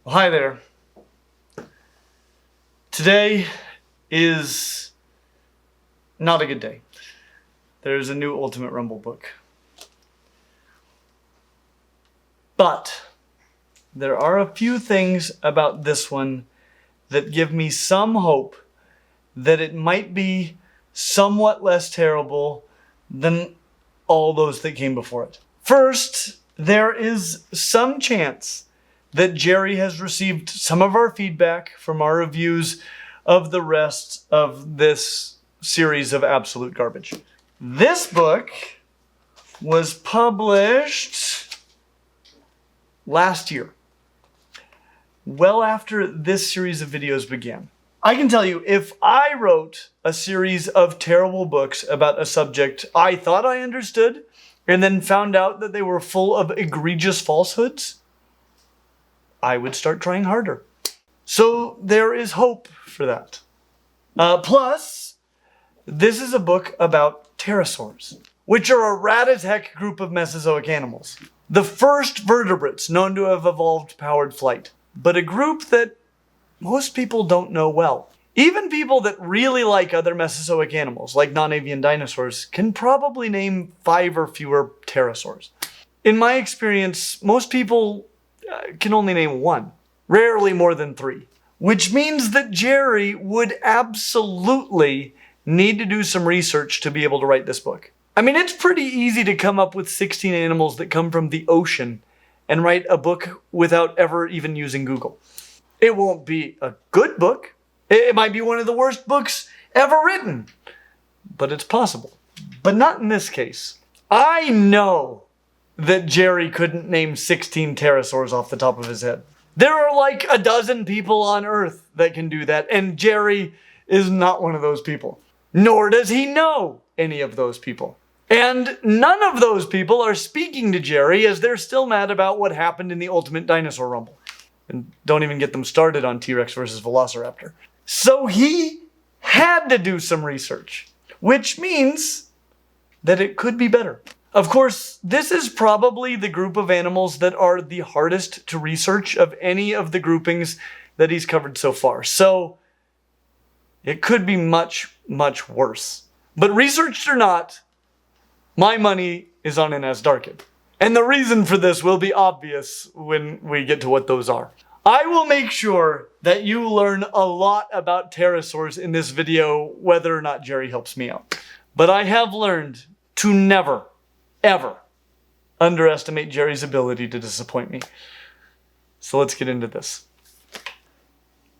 Well, hi there. Today is not a good day. There's a new Ultimate Rumble book. But there are a few things about this one that give me some hope that it might be somewhat less terrible than all those that came before it. First, there is some chance that Jerry has received some of our feedback from our reviews of the rest of this series of absolute garbage. This book was published last year, well after this series of videos began. I can tell you, if I wrote a series of terrible books about a subject I thought I understood, and then found out that they were full of egregious falsehoods, I would start trying harder. So there is hope for that. Plus, this is a book about pterosaurs, which are a rat-a-tech group of Mesozoic animals. The first vertebrates known to have evolved powered flight, but a group that most people don't know well. Even people that really like other Mesozoic animals, like non-avian dinosaurs, can probably name 5 or fewer pterosaurs. In my experience, most people can only name 1, rarely more than 3, which means that Jerry would absolutely need to do some research to be able to write this book. I mean, it's pretty easy to come up with 16 animals that come from the ocean and write a book without ever even using Google. It won't be a good book. It might be one of the worst books ever written, but it's possible. But not in this case. I know that Jerry couldn't name 16 pterosaurs off the top of his head. There are like a dozen people on Earth that can do that, and Jerry is not one of those people. Nor does he know any of those people. And none of those people are speaking to Jerry as they're still mad about what happened in the Ultimate Dinosaur Rumble. And don't even get them started on T-Rex versus Velociraptor. So he had to do some research, which means that it could be better. Of course, this is probably the group of animals that are the hardest to research of any of the groupings that he's covered so far. So it could be much, much worse. But researched or not, my money is on an Asdarkid. And the reason for this will be obvious when we get to what those are. I will make sure that you learn a lot about pterosaurs in this video, whether or not Jerry helps me out. But I have learned to never, ever underestimate Jerry's ability to disappoint me. So let's get into this.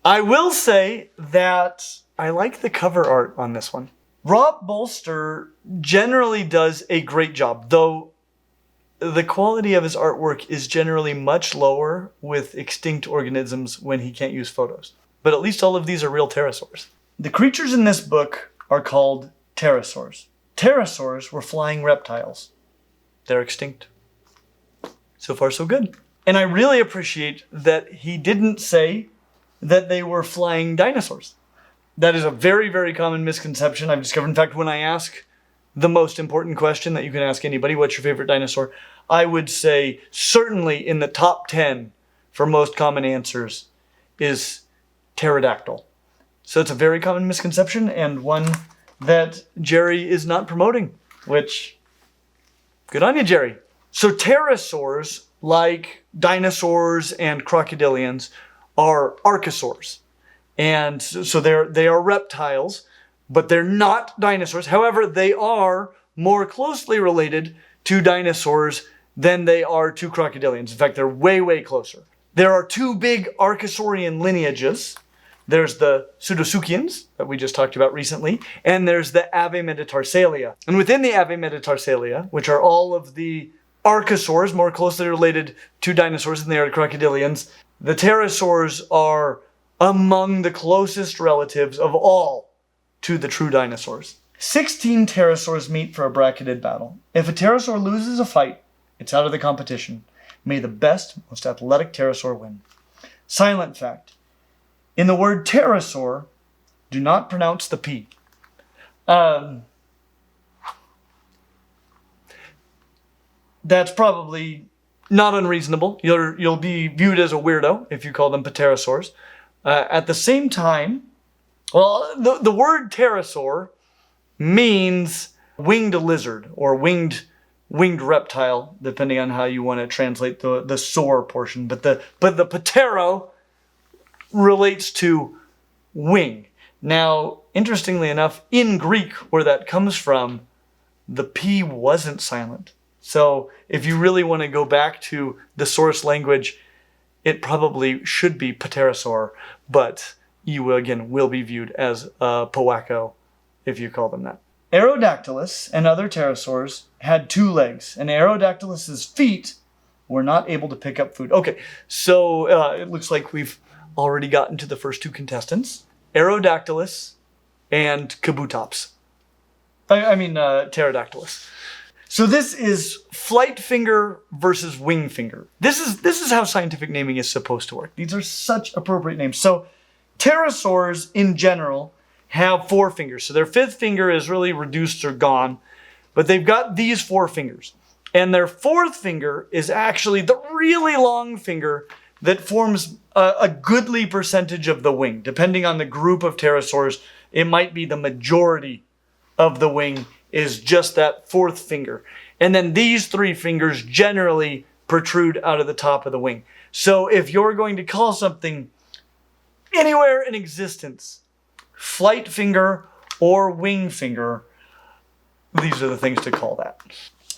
I will say that I like the cover art on this one. Rob Bolster generally does a great job, though the quality of his artwork is generally much lower with extinct organisms when he can't use photos. But at least all of these are real pterosaurs. The creatures in this book are called pterosaurs. Pterosaurs were flying reptiles. They're extinct. So far, so good. And I really appreciate that he didn't say that they were flying dinosaurs. That is a very, very common misconception I've discovered. In fact, when I ask the most important question that you can ask anybody, what's your favorite dinosaur? I would say certainly in the top 10 for most common answers is pterodactyl. So it's a very common misconception and one that Jerry is not promoting, which, good on you, Jerry. So pterosaurs, like dinosaurs and crocodilians, are archosaurs. And so they are reptiles, but they're not dinosaurs. However, they are more closely related to dinosaurs than they are to crocodilians. In fact, they're way, way closer. There are 2 big archosaurian lineages. There's the Pseudotsuchians that we just talked about recently, and there's the Avemetatarsalia. And within the Avemetatarsalia, which are all of the archosaurs more closely related to dinosaurs than they are to crocodilians, the pterosaurs are among the closest relatives of all to the true dinosaurs. 16 pterosaurs meet for a bracketed battle. If a pterosaur loses a fight, it's out of the competition. May the best, most athletic pterosaur win. Silent fact. In the word pterosaur, do not pronounce the P. That's probably Not unreasonable. You'll be viewed as a weirdo if you call them pterosaurs. At the same time, well, the word pterosaur means winged lizard or winged reptile, depending on how you want to translate the saur portion. But the ptero relates to wing. Now, interestingly enough, in Greek, where that comes from, the P wasn't silent. So if you really want to go back to the source language, it probably should be pterosaur, but you again will be viewed as a powacko if you call them that. Aerodactylus and other pterosaurs had 2 legs, and Aerodactylus's feet were not able to pick up food. Okay, so it looks like we've already gotten to the first 2 contestants. Aerodactylus and Kabutops. Pterodactylus. So this is flight finger versus wing finger. This is how scientific naming is supposed to work. These are such appropriate names. So pterosaurs in general have 4 fingers. So their 5th finger is really reduced or gone, but they've got these 4 fingers. And their 4th finger is actually the really long finger that forms a goodly percentage of the wing. Depending on the group of pterosaurs, it might be the majority of the wing is just that 4th finger. And then these 3 fingers generally protrude out of the top of the wing. So if you're going to call something anywhere in existence flight finger or wing finger, these are the things to call that.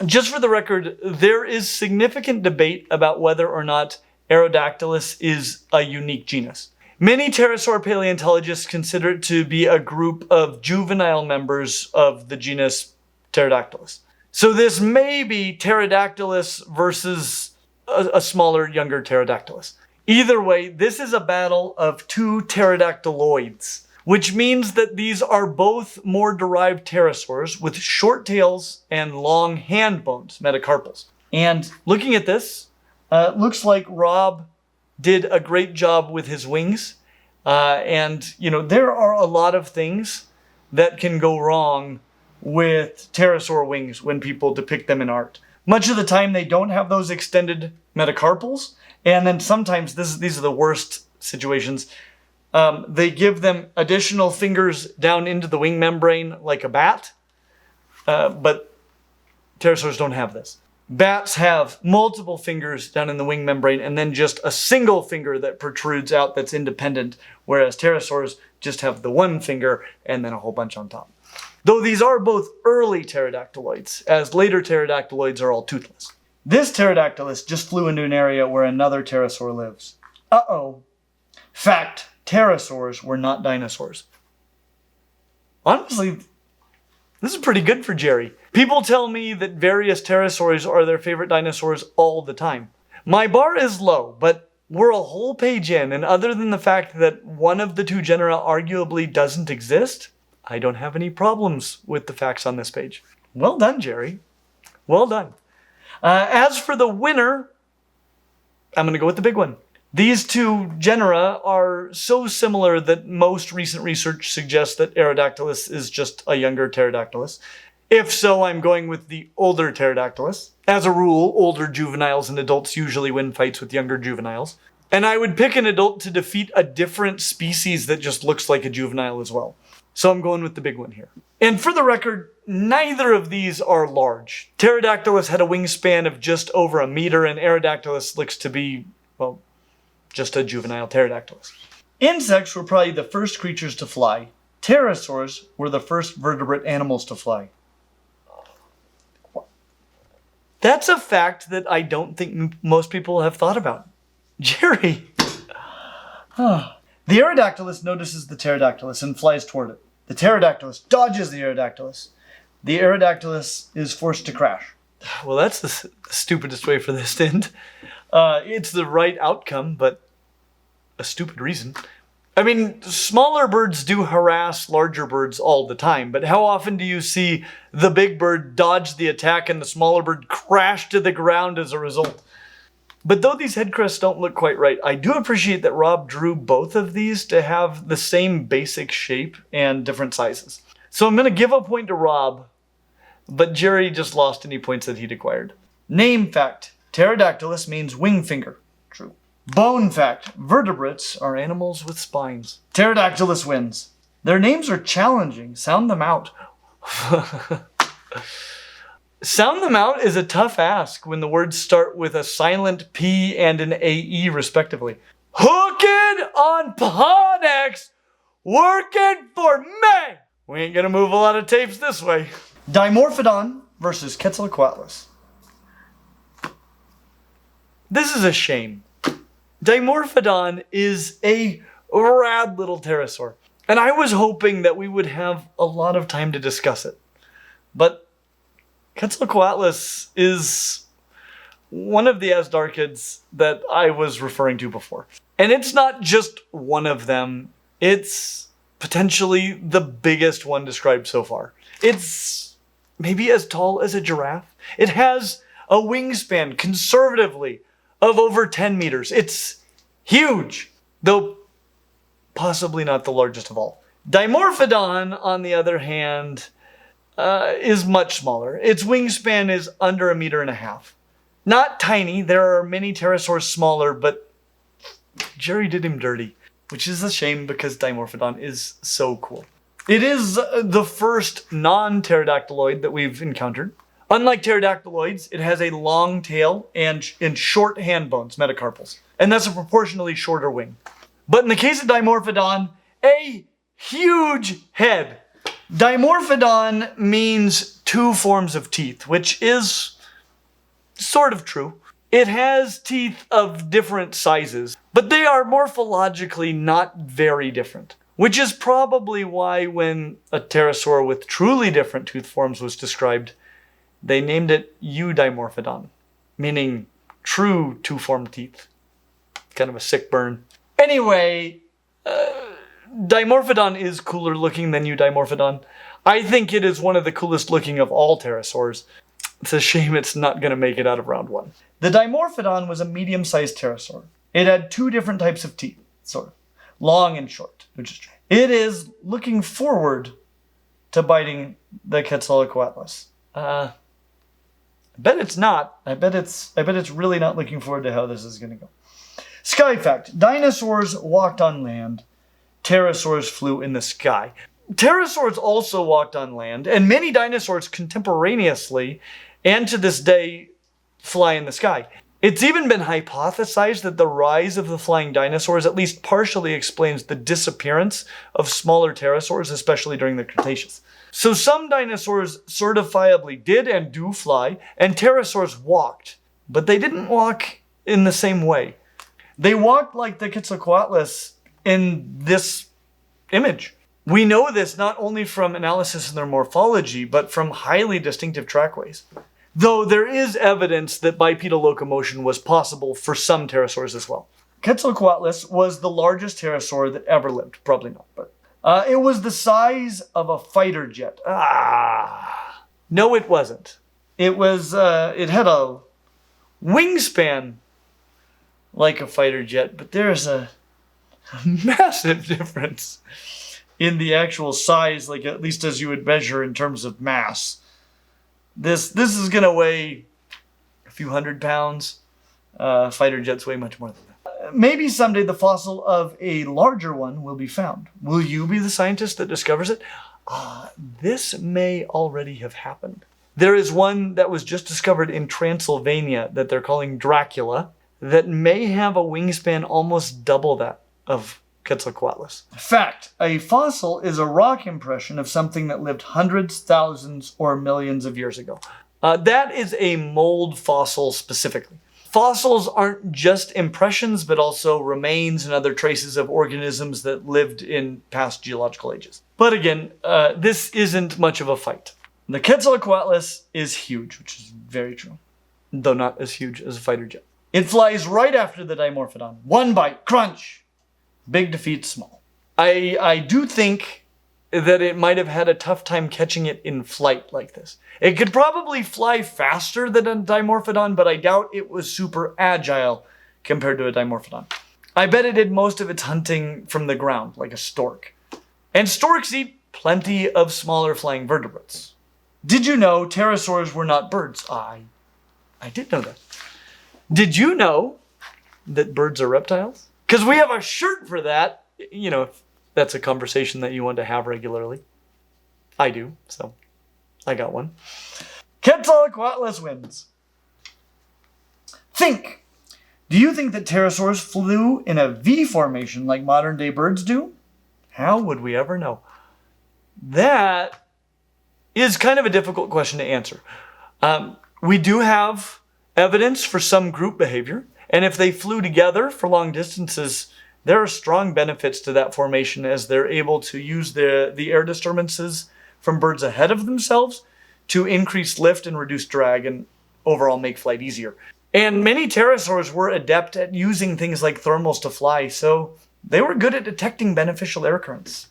Just for the record, there is significant debate about whether or not Aerodactylus is a unique genus. Many pterosaur paleontologists consider it to be a group of juvenile members of the genus Pterodactylus. So this may be Pterodactylus versus a smaller, younger Pterodactylus. Either way, this is a battle of 2 pterodactyloids, which means that these are both more derived pterosaurs with short tails and long hand bones, metacarpals. And looking at this, looks like Rob did a great job with his wings. There are a lot of things that can go wrong with pterosaur wings when people depict them in art. Much of the time, they don't have those extended metacarpals. And then sometimes, these are the worst situations, they give them additional fingers down into the wing membrane like a bat. But pterosaurs don't have this. Bats have multiple fingers down in the wing membrane and then just a single finger that protrudes out that's independent, whereas pterosaurs just have the 1 finger and then a whole bunch on top. Though these are both early pterodactyloids, as later pterodactyloids are all toothless. This pterodactylus just flew into an area where another pterosaur lives. Uh-oh. Fact, pterosaurs were not dinosaurs. Honestly, this is pretty good for Jerry. People tell me that various pterosaurs are their favorite dinosaurs all the time. My bar is low, but we're a whole page in, and other than the fact that one of the 2 genera arguably doesn't exist, I don't have any problems with the facts on this page. Well done, Jerry. Well done. As for the winner, I'm going to go with the big one. These 2 genera are so similar that most recent research suggests that Aerodactylus is just a younger Pterodactylus. If so, I'm going with the older Pterodactylus. As a rule, older juveniles and adults usually win fights with younger juveniles. And I would pick an adult to defeat a different species that just looks like a juvenile as well. So I'm going with the big one here. And for the record, neither of these are large. Pterodactylus had a wingspan of just over 1 meter, and Aerodactylus looks to be, well, just a juvenile Pterodactylus. Insects were probably the first creatures to fly. Pterosaurs were the first vertebrate animals to fly. That's a fact that I don't think most people have thought about. Jerry! The Aerodactylus notices the Pterodactylus and flies toward it. The Pterodactylus dodges the Aerodactylus. The Aerodactylus is forced to crash. Well, that's the stupidest way for this to end. It's the right outcome, but a stupid reason. I mean, smaller birds do harass larger birds all the time, but how often do you see the big bird dodge the attack and the smaller bird crash to the ground as a result? But though these head crests don't look quite right, I do appreciate that Rob drew both of these to have the same basic shape and different sizes. So I'm going to give a point to Rob, but Jerry just lost any points that he'd acquired. Name fact. Pterodactylus means wing finger. True. Bone fact. Vertebrates are animals with spines. Pterodactylus wins. Their names are challenging. Sound them out. Sound them out is a tough ask when the words start with a silent P and an AE respectively. Hooking on Ponex, working for me. We ain't gonna move a lot of tapes this way. Dimorphodon versus Quetzalcoatlus. This is a shame. Dimorphodon is a rad little pterosaur, and I was hoping that we would have a lot of time to discuss it. But Quetzalcoatlus is one of the Asdarchids that I was referring to before. And it's not just one of them. It's potentially the biggest one described so far. It's maybe as tall as a giraffe. It has a wingspan, conservatively, of over 10 meters. It's huge, though possibly not the largest of all. Dimorphodon, on the other hand, is much smaller. Its wingspan is under 1.5 meters. Not tiny. There are many pterosaurs smaller, but Jerry did him dirty, which is a shame because Dimorphodon is so cool. It is the first non-pterodactyloid that we've encountered. Unlike pterodactyloids, it has a long tail and short hand bones, metacarpals, and thus a proportionally shorter wing. But in the case of Dimorphodon, a huge head. Dimorphodon means two forms of teeth, which is sort of true. It has teeth of different sizes, but they are morphologically not very different, which is probably why when a pterosaur with truly different tooth forms was described, they named it Eudimorphodon, meaning true two-formed teeth. Kind of a sick burn. Anyway, Dimorphodon is cooler looking than Eudimorphodon. I think it is one of the coolest looking of all pterosaurs. It's a shame it's not going to make it out of round one. The Dimorphodon was a medium-sized pterosaur. It had two different types of teeth, sort of. Long and short, which is true. It is looking forward to biting the Quetzalcoatlus. I bet it's not. I bet it's really not looking forward to how this is going to go. Sky fact. Dinosaurs walked on land. Pterosaurs flew in the sky. Pterosaurs also walked on land, and many dinosaurs contemporaneously and to this day fly in the sky. It's even been hypothesized that the rise of the flying dinosaurs at least partially explains the disappearance of smaller pterosaurs, especially during the Cretaceous. So some dinosaurs certifiably did and do fly, and pterosaurs walked, but they didn't walk in the same way. They walked like the Quetzalcoatlus in this image. We know this not only from analysis of their morphology, but from highly distinctive trackways. Though there is evidence that bipedal locomotion was possible for some pterosaurs as well. Quetzalcoatlus was the largest pterosaur that ever lived. Probably not, but it was the size of a fighter jet. No, it wasn't. It was. It had a wingspan like a fighter jet, but there's a massive difference in the actual size, like at least as you would measure in terms of mass. This is going to weigh a few hundred pounds. Fighter jets weigh much more than that. Maybe someday the fossil of a larger one will be found. Will you be the scientist that discovers it? This may already have happened. There is one that was just discovered in Transylvania that they're calling Dracula that may have a wingspan almost double that of Quetzalcoatlus. Fact, a fossil is a rock impression of something that lived hundreds, thousands, or millions of years ago. That is a mold fossil specifically. Fossils aren't just impressions, but also remains and other traces of organisms that lived in past geological ages. But again, this isn't much of a fight. The Quetzalcoatlus is huge, which is very true, though not as huge as a fighter jet. It flies right after the Dimorphodon. One bite, crunch. Big defeats small. I do think that it might have had a tough time catching it in flight like this. It could probably fly faster than a Dimorphodon, but I doubt it was super agile compared to a Dimorphodon. I bet it did most of its hunting from the ground, like a stork. And storks eat plenty of smaller flying vertebrates. Did you know pterosaurs were not birds? I did know that. Did you know that birds are reptiles? Because we have a shirt for that. You know, if that's a conversation that you want to have regularly. I do, so I got one. Quetzalcoatlus wins. Think. Do you think that pterosaurs flew in a V formation like modern day birds do? How would we ever know? That is kind of a difficult question to answer. We do have evidence for some group behavior, and if they flew together for long distances, there are strong benefits to that formation as they're able to use the air disturbances from birds ahead of themselves to increase lift and reduce drag and overall make flight easier. And many pterosaurs were adept at using things like thermals to fly, so they were good at detecting beneficial air currents.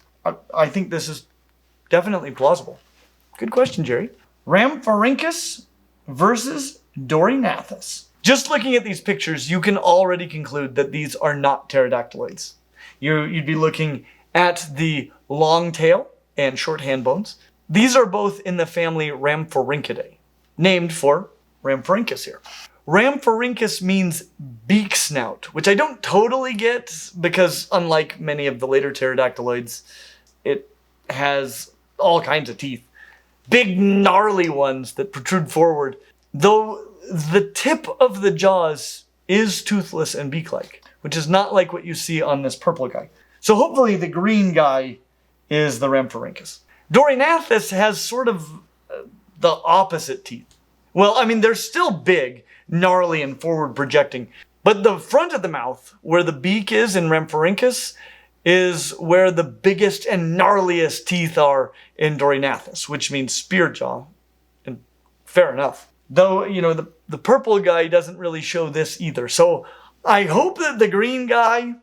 I think this is definitely plausible. Good question, Jerry. Rhamphorhynchus versus Dorinathus. Just looking at these pictures, you can already conclude that these are not pterodactyloids. You'd be looking at the long tail and short hand bones. These are both in the family Rhamphorhynchidae, named for Rhamphorhynchus here. Rhamphorhynchus means beak snout, which I don't totally get because unlike many of the later pterodactyloids, it has all kinds of teeth. Big gnarly ones that protrude forward, though the tip of the jaws is toothless and beak-like, which is not like what you see on this purple guy. So hopefully the green guy is the Rhamphorhynchus. Dorinathus has sort of the opposite teeth. Well, I mean, they're still big, gnarly, and forward projecting, but the front of the mouth, where the beak is in Rhamphorhynchus, is where the biggest and gnarliest teeth are in Dorinathus, which means spear jaw. And fair enough. Though, you know, the purple guy doesn't really show this either. So I hope that the green guy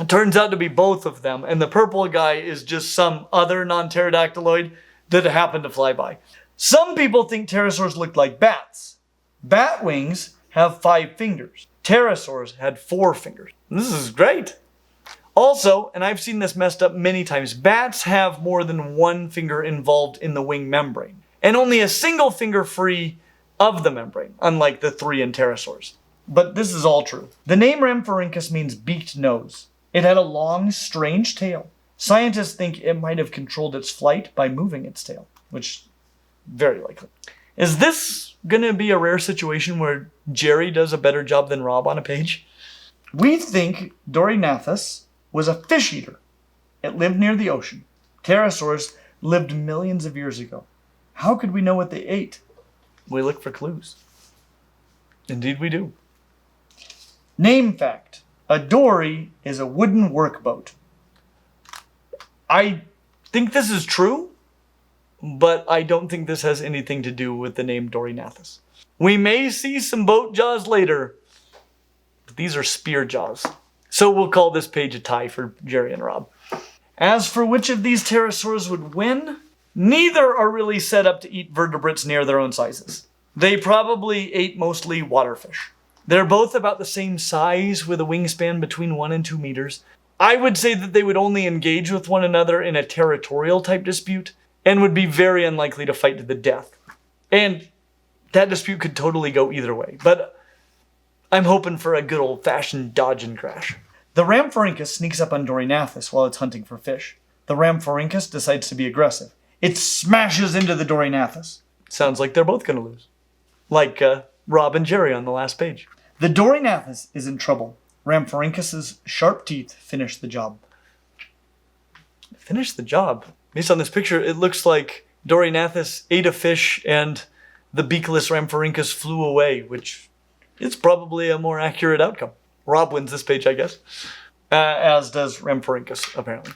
turns out to be both of them, and the purple guy is just some other non-pterodactyloid that happened to fly by. Some people think pterosaurs looked like bats. Bat wings have 5 fingers. Pterosaurs had 4 fingers. This is great. Also, and I've seen this messed up many times, bats have more than 1 finger involved in the wing membrane, and only a single finger free of the membrane, unlike the 3 in pterosaurs. But this is all true. The name Rhamphorhynchus means beaked nose. It had a long, strange tail. Scientists think it might have controlled its flight by moving its tail, which very likely. Is this gonna be a rare situation where Jerry does a better job than Rob on a page? We think Dorinathus was a fish eater. It lived near the ocean. Pterosaurs lived millions of years ago. How could we know what they ate? We look for clues. Indeed we do. Name fact. A dory is a wooden workboat. I think this is true, but I don't think this has anything to do with the name Dorinathus. We may see some boat jaws later, but these are spear jaws. So we'll call this page a tie for Jerry and Rob. As for which of these pterosaurs would win, neither are really set up to eat vertebrates near their own sizes. They probably ate mostly waterfish. They're both about the same size with a wingspan between 1 and 2 meters. I would say that they would only engage with one another in a territorial type dispute and would be very unlikely to fight to the death. And that dispute could totally go either way, but I'm hoping for a good old-fashioned dodge and crash. The Rhamphorhynchus sneaks up on Dorinathus while it's hunting for fish. The Rhamphorhynchus decides to be aggressive. It smashes into the Dorinathus. Sounds like they're both going to lose. Like Rob and Jerry on the last page. The Dorinathus is in trouble. Rhamphorhynchus's sharp teeth finish the job. Finish the job? Based on this picture, it looks like Dorinathus ate a fish and the beakless Rhamphorhynchus flew away, which is probably a more accurate outcome. Rob wins this page, I guess. As does Rhamphorhynchus, apparently.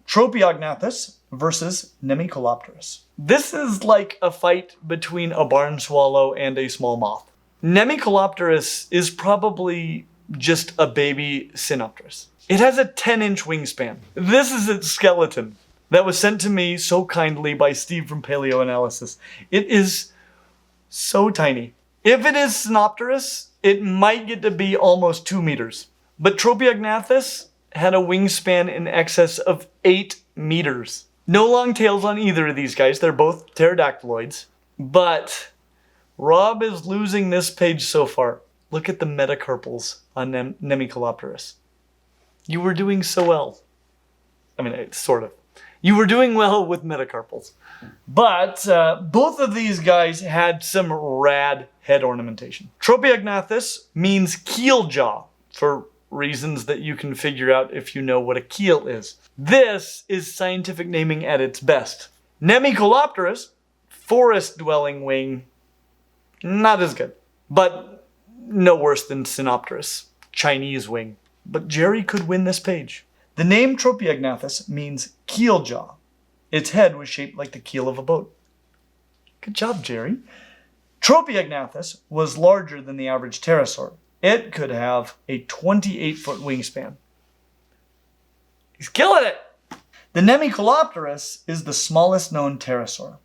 Tropiognathus versus Nemicolopterus. This is like a fight between a barn swallow and a small moth. Nemicolopterus is probably just a baby Synopterus. It has a 10-inch wingspan. This is its skeleton that was sent to me so kindly by Steve from Paleoanalysis. It is so tiny. If it is Synopterus, it might get to be almost 2 meters. But Tropiognathus had a wingspan in excess of 8 meters. No long tails on either of these guys. They're both pterodactyloids. But Rob is losing this page so far. look at the metacarpals on Nemicolopterus. You were doing so well. I mean, sort of. You were doing well with metacarpals. But both of these guys had some rad head ornamentation. Tropeognathus means keel jaw, for reasons that you can figure out if you know what a keel is. This is scientific naming at its best. Nemicolopterus, forest-dwelling wing, not as good. But no worse than Sinopterus, Chinese wing. But Jerry could win this page. The name Tropeognathus means keel jaw. Its head was shaped like the keel of a boat. Good job, Jerry. Tropeognathus was larger than the average pterosaur. It could have a 28-foot wingspan. He's killing it! The Nemicolopterus is the smallest known pterosaur.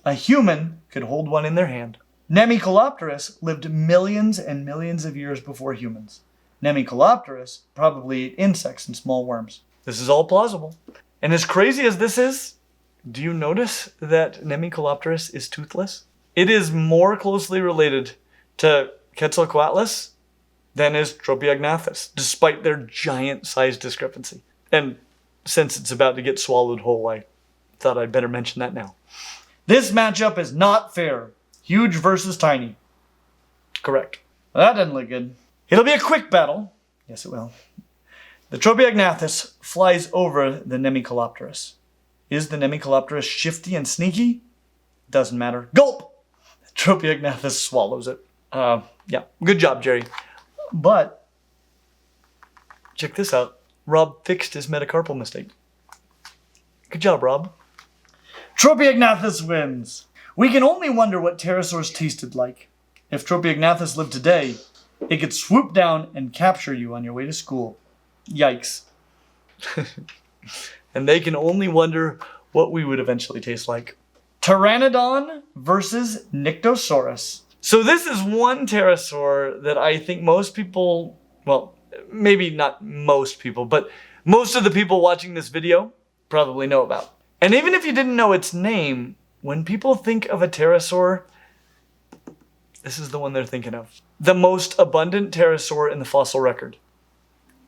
A human could hold one in their hand. Nemicolopterus lived millions and millions of years before humans. Nemicolopterus probably ate insects and small worms. This is all plausible. And as crazy as this is, do you notice that Nemicolopterus is toothless? It is more closely related to Quetzalcoatlus than is Tropeognathus, despite their giant size discrepancy. And since it's about to get swallowed whole, I thought I'd better mention that now. This matchup is not fair. Huge versus tiny. Correct. That didn't look good. It'll be a quick battle. Yes, it will. The Tropeognathus flies over the Nemicolopterus. Is the Nemicolopterus shifty and sneaky? Doesn't matter. Gulp! The Tropeognathus swallows it. Yeah, good job, Jerry. But, check this out. Rob fixed his metacarpal mistake. Good job, Rob. Tropeognathus wins. We can only wonder what pterosaurs tasted like. If Tropeognathus lived today, it could swoop down and capture you on your way to school. Yikes. And they can only wonder what we would eventually taste like. Pteranodon versus Nyctosaurus. So this is one pterosaur that I think most people, well, maybe not most people, but most of the people watching this video probably know about. And even if you didn't know its name, when people think of a pterosaur, this is the one they're thinking of. The most abundant pterosaur in the fossil record.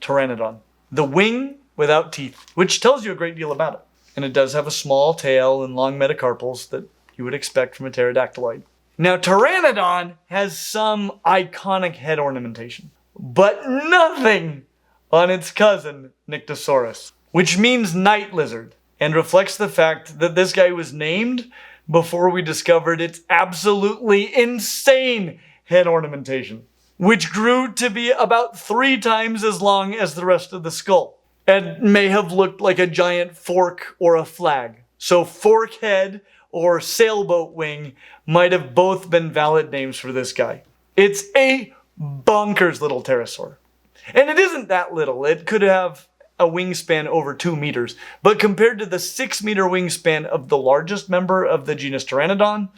Pteranodon. The wing without teeth, which tells you a great deal about it. And it does have a small tail and long metacarpals that you would expect from a pterodactyloid. Now, Pteranodon has some iconic head ornamentation, but nothing on its cousin, Nyctosaurus, which means night lizard, and reflects the fact that this guy was named before we discovered its absolutely insane head ornamentation, which grew to be about 3 times as long as the rest of the skull, and may have looked like a giant fork or a flag. So fork head or sailboat wing might have both been valid names for this guy. It's a bonkers little pterosaur. And it isn't that little. It could have a wingspan over 2 meters. But compared to the 6-meter wingspan of the largest member of the genus Pteranodon,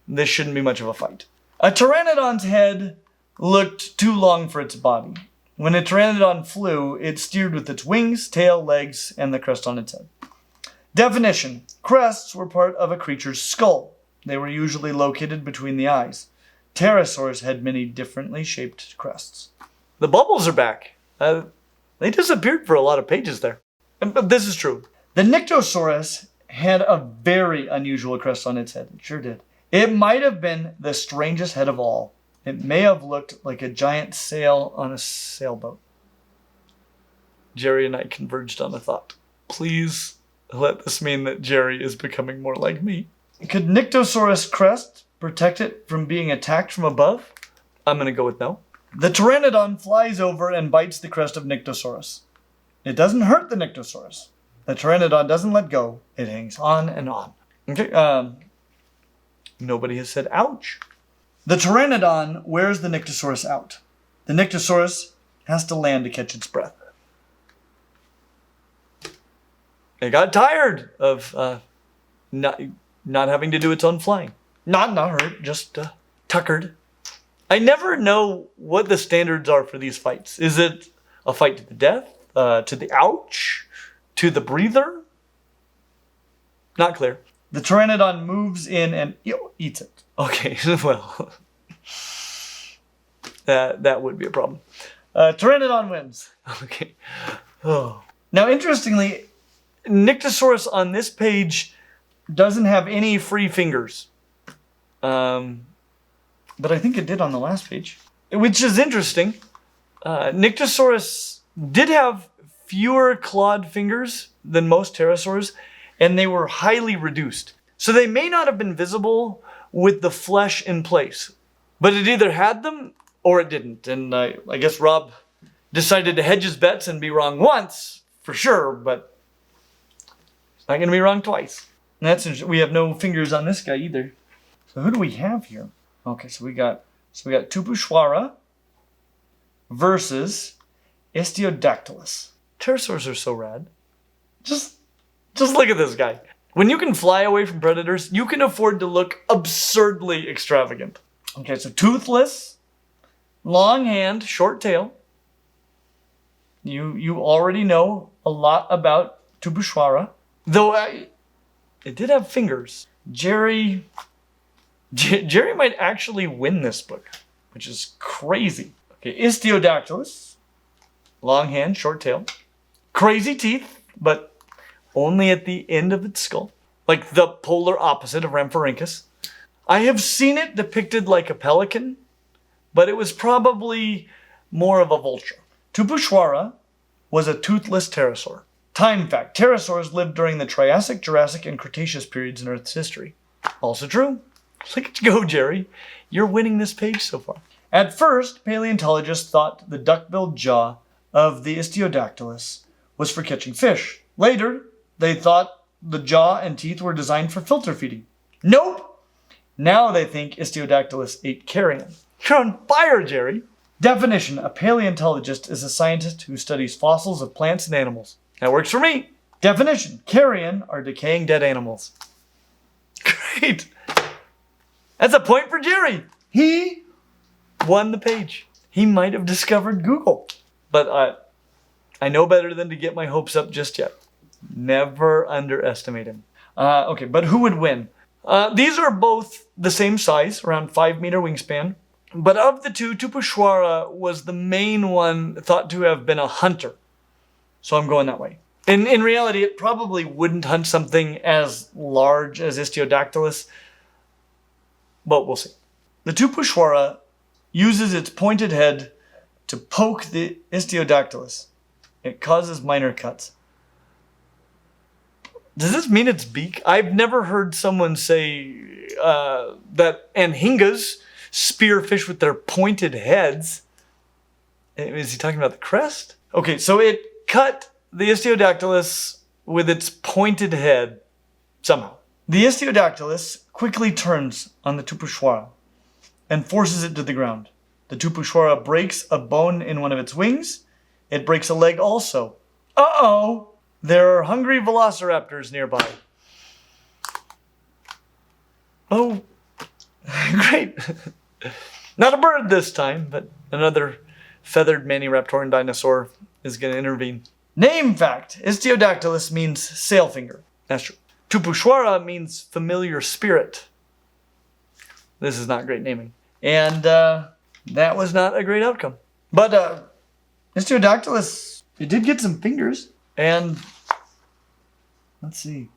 this shouldn't be much of a fight. A Pteranodon's head looked too long for its body. When a Pteranodon flew, it steered with its wings, tail, legs, and the crest on its head. Definition: crests were part of a creature's skull. They were usually located between the eyes. Pterosaurs had many differently shaped crests. The bubbles are back. They disappeared for a lot of pages there. But this is true. The Nyctosaurus had a very unusual crest on its head. It sure did. It might have been the strangest head of all. It may have looked like a giant sail on a sailboat. Jerry and I converged on a thought. Please let this mean that Jerry is becoming more like me. Could Nyctosaurus crest protect it from being attacked from above? I'm going to go with no. The Pteranodon flies over and bites the crest of Nyctosaurus. It doesn't hurt the Nyctosaurus. The Pteranodon doesn't let go. It hangs on and on. Okay, nobody has said ouch. The Pteranodon wears the Nyctosaurus out. The Nyctosaurus has to land to catch its breath. It got tired of not having to do its own flying. Not hurt, just tuckered. I never know what the standards are for these fights. Is it a fight to the death? To the ouch? To the breather? Not clear. The Pteranodon moves in and eats it. Okay, well. That would be a problem. Pteranodon wins. Okay. Oh. Now, interestingly, Nyctosaurus on this page doesn't have any free fingers. But I think it did on the last page. Which is interesting. Nyctosaurus did have fewer clawed fingers than most pterosaurs, and they were highly reduced. So they may not have been visible with the flesh in place. But it either had them or it didn't. And I guess Rob decided to hedge his bets and be wrong once, for sure, but he's not going to be wrong twice. And that's interesting. We have no fingers on this guy either. So who do we have here? Okay, so we got Tupuxuara versus Aerodactylus. Pterosaurs are so rad. Just look at this guy. When you can fly away from predators, you can afford to look absurdly extravagant. Okay, so toothless, long hand, short tail. You already know a lot about Tupuxuara. Though it did have fingers. Jerry might actually win this book, which is crazy. Okay, Aerodactylus, long hand, short tail. Crazy teeth, but only at the end of its skull. Like the polar opposite of Rhamphorhynchus. I have seen it depicted like a pelican, but it was probably more of a vulture. Tupuxuara was a toothless pterosaur. Time fact, pterosaurs lived during the Triassic, Jurassic, and Cretaceous periods in Earth's history. Also true. Look at you go, Jerry. You're winning this page so far. At first, paleontologists thought the duck-billed jaw of the Aerodactylus was for catching fish. Later, they thought the jaw and teeth were designed for filter feeding. Nope! Now they think Aerodactylus ate carrion. You're on fire, Jerry! Definition: a paleontologist is a scientist who studies fossils of plants and animals. That works for me. Definition: carrion are decaying dead animals. Great! That's a point for Jerry! He won the page. He might have discovered Google. But I know better than to get my hopes up just yet. Never underestimate him. Okay, but who would win? These are both the same size, around 5 meter wingspan. But of the two, Tupuxuara was the main one thought to have been a hunter. So I'm going that way. In reality, it probably wouldn't hunt something as large as Aerodactylus. But we'll see. The Tupuxuara uses its pointed head to poke the Aerodactylus. It causes minor cuts. Does this mean its beak? I've never heard someone say that anhingas spear fish with their pointed heads. Is he talking about the crest? Okay, so it cut the Aerodactylus with its pointed head somehow. The Aerodactylus quickly turns on the Tupuxuara and forces it to the ground. The Tupuxuara breaks a bone in one of its wings. It breaks a leg also. Uh-oh! There are hungry velociraptors nearby. Oh, great. Not a bird this time, but another feathered maniraptoran dinosaur is going to intervene. Name fact, Aerodactylus means sail finger. That's true. Tupuxuara means familiar spirit. This is not great naming. And that was not a great outcome. But Aerodactylus, it did get some fingers. And let's see.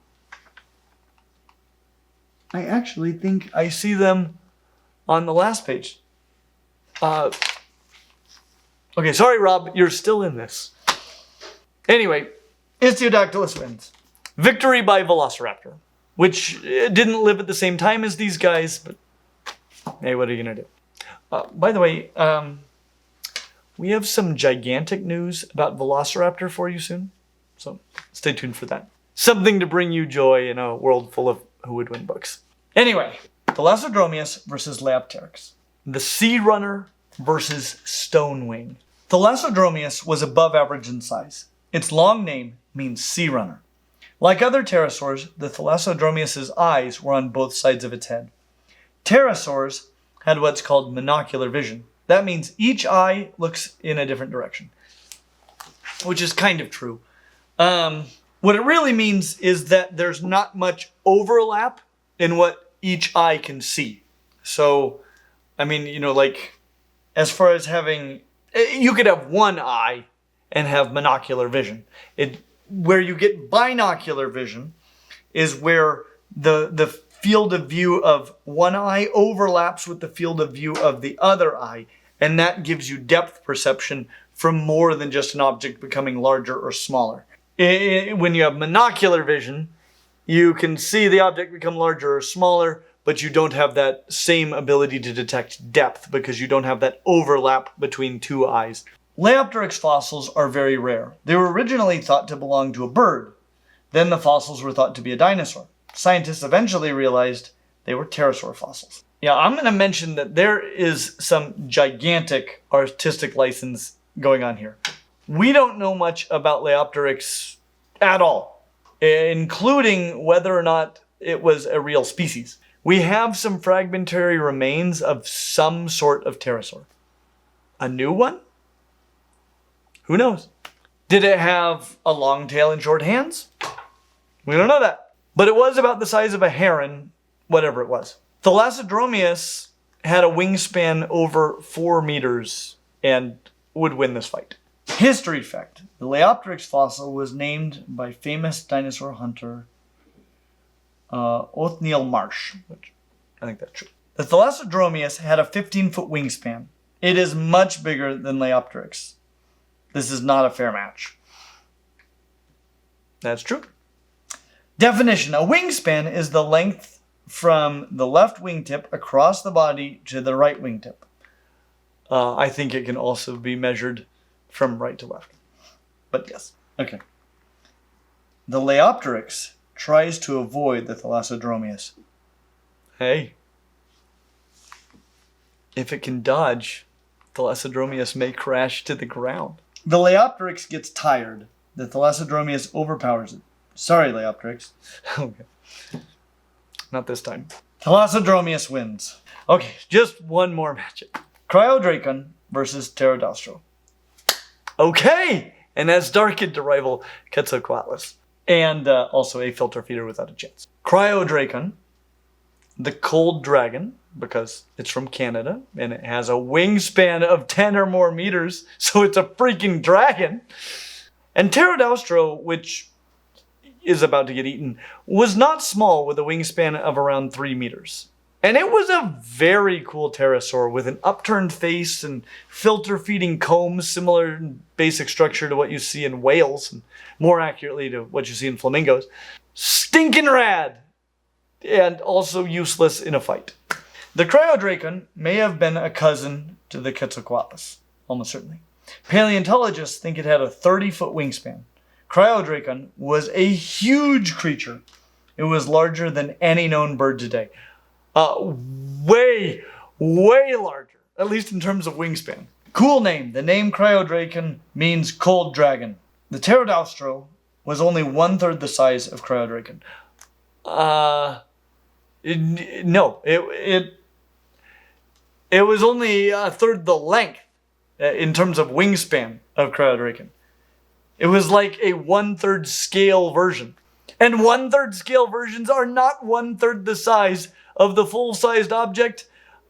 I actually think I see them on the last page. Okay, sorry, Rob, you're still in this. Anyway, Aerodactylus wins. Victory by Velociraptor, which didn't live at the same time as these guys, but hey, what are you going to do? By the way, we have some gigantic news about Velociraptor for you soon. So stay tuned for that. Something to bring you joy in a world full of who would win books. Anyway, Thalassodromeus versus Leopteryx. The Sea Runner versus Stonewing. Thalassodromeus was above average in size. Its long name means sea runner. Like other pterosaurs, the Thalassodromeus' eyes were on both sides of its head. Pterosaurs had what's called monocular vision. That means each eye looks in a different direction, which is kind of true. What it really means is that there's not much overlap in what each eye can see. So, I mean, you know, like as far as having, you could have one eye and have monocular vision. Where you get binocular vision is where the field of view of one eye overlaps with the field of view of the other eye, and that gives you depth perception from more than just an object becoming larger or smaller. When you have monocular vision, you can see the object become larger or smaller, but you don't have that same ability to detect depth because you don't have that overlap between two eyes. Leiopteryx fossils are very rare. They were originally thought to belong to a bird. Then the fossils were thought to be a dinosaur. Scientists eventually realized they were pterosaur fossils. Yeah, I'm going to mention that there is some gigantic artistic license going on here. We don't know much about Leiopteryx at all, including whether or not it was a real species. We have some fragmentary remains of some sort of pterosaur. A new one? Who knows? Did it have a long tail and short hands? We don't know that. But it was about the size of a heron, whatever it was. Thalassodromeus had a wingspan over 4 meters and would win this fight. History fact. The Leiopteryx fossil was named by famous dinosaur hunter Othniel Marsh, which I think that's true. The Thalassodromeus had a 15-foot wingspan. It is much bigger than Leiopteryx. This is not a fair match. That's true. Definition. A wingspan is the length from the left wingtip across the body to the right wingtip. I think it can also be measured from right to left. But yes. Okay. The Leiopteryx tries to avoid the Thalassodromeus. Hey. If it can dodge, Thalassodromeus may crash to the ground. The Leiopteryx gets tired. The Thalassodromeus overpowers it. Sorry, Leiopteryx. Okay. Not this time. Thalassodromeus wins. Okay, just one more matchup. Cryodrakon versus Pterodaustro. Okay! And as darkened to rival Quetzalcoatlus. And also a filter feeder without a chance. Cryodrakon, the cold dragon, because it's from Canada, and it has a wingspan of 10 or more meters, so it's a freaking dragon. And Pterodaustro, which is about to get eaten, was not small with a wingspan of around 3 meters. And it was a very cool pterosaur with an upturned face and filter-feeding combs, similar in basic structure to what you see in whales, and more accurately to what you see in flamingos. Stinking rad! And also useless in a fight. The Cryodrakon may have been a cousin to the Quetzalcoatlus, almost certainly. Paleontologists think it had a 30-foot wingspan. Cryodrakon was a huge creature. It was larger than any known bird today. Way larger, at least in terms of wingspan. Cool name. The name Cryodrakon means cold dragon. The Pterodaustro was only 1/3 the size of Cryodrakon. No, it was only a third the length in terms of wingspan of Cryodrakon. It was like a 1/3 scale version. And 1/3 scale versions are not 1/3 the size of the full-sized object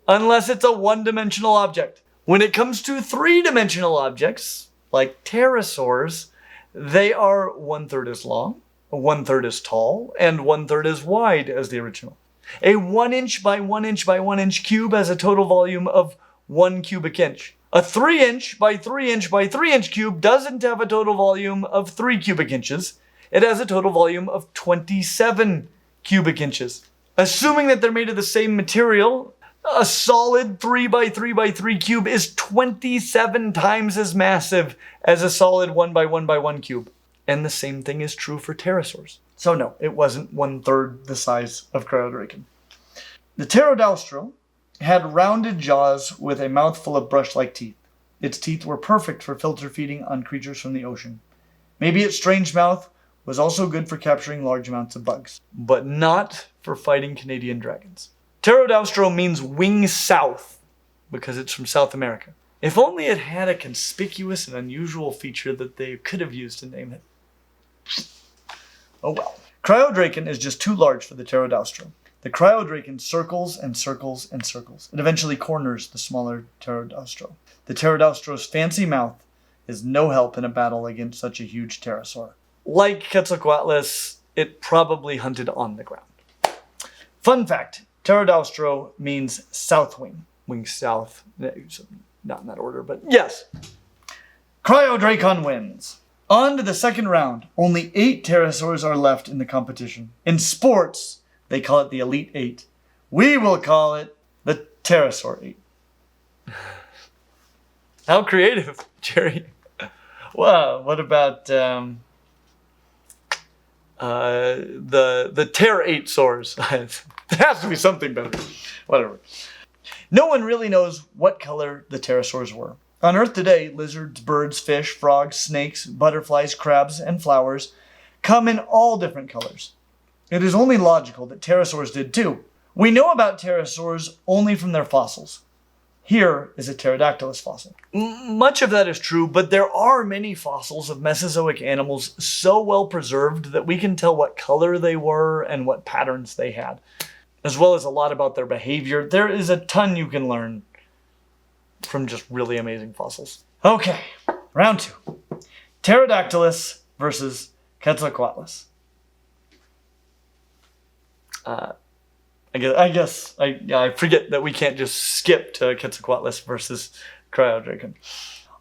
unless it's a one-dimensional object. When it comes to three-dimensional objects, like pterosaurs, they are 1/3 as long, 1/3 as tall, and 1/3 as wide as the original. A 1 inch by 1 inch by 1 inch cube has a total volume of 1 cubic inch. A 3 inch by 3 inch by 3 inch cube doesn't have a total volume of 3 cubic inches. It has a total volume of 27 cubic inches. Assuming that they're made of the same material, a solid 3 by 3 by 3 cube is 27 times as massive as a solid 1 by 1 by 1 cube. And the same thing is true for pterosaurs. So no, it wasn't 1/3 the size of Cryodrakon. The Pterodaustro had rounded jaws with a mouthful of brush-like teeth. Its teeth were perfect for filter feeding on creatures from the ocean. Maybe its strange mouth was also good for capturing large amounts of bugs, but not for fighting Canadian dragons. Pterodaustro means wing south because it's from South America. If only it had a conspicuous and unusual feature that they could have used to name it. Oh well. Cryodrakon is just too large for the Pterodaustro. The Cryodrakon circles and circles and circles. It eventually corners the smaller Pterodaustro. The Pterodaustro's fancy mouth is no help in a battle against such a huge pterosaur. Like Quetzalcoatlus, it probably hunted on the ground. Fun fact, Pterodaustro means south wing. Wing south. Not in that order, but yes. Cryodrakon wins. On to the second round. Only 8 pterosaurs are left in the competition. In sports, they call it the Elite 8. We will call it the Pterosaur 8. How creative, Jerry. Wow, what about the Ter 8 saurs? There has to be something better. Whatever. No one really knows what color the pterosaurs were. On Earth today, lizards, birds, fish, frogs, snakes, butterflies, crabs, and flowers come in all different colors. It is only logical that pterosaurs did too. We know about pterosaurs only from their fossils. Here is a Aerodactylus fossil. Much of that is true, but there are many fossils of Mesozoic animals so well preserved that we can tell what color they were and what patterns they had, as well as a lot about their behavior. There is a ton you can learn from just really amazing fossils. Okay, round 2. Pterodactylus versus Quetzalcoatlus. I forget that we can't just skip to Quetzalcoatlus versus Cryodrakon.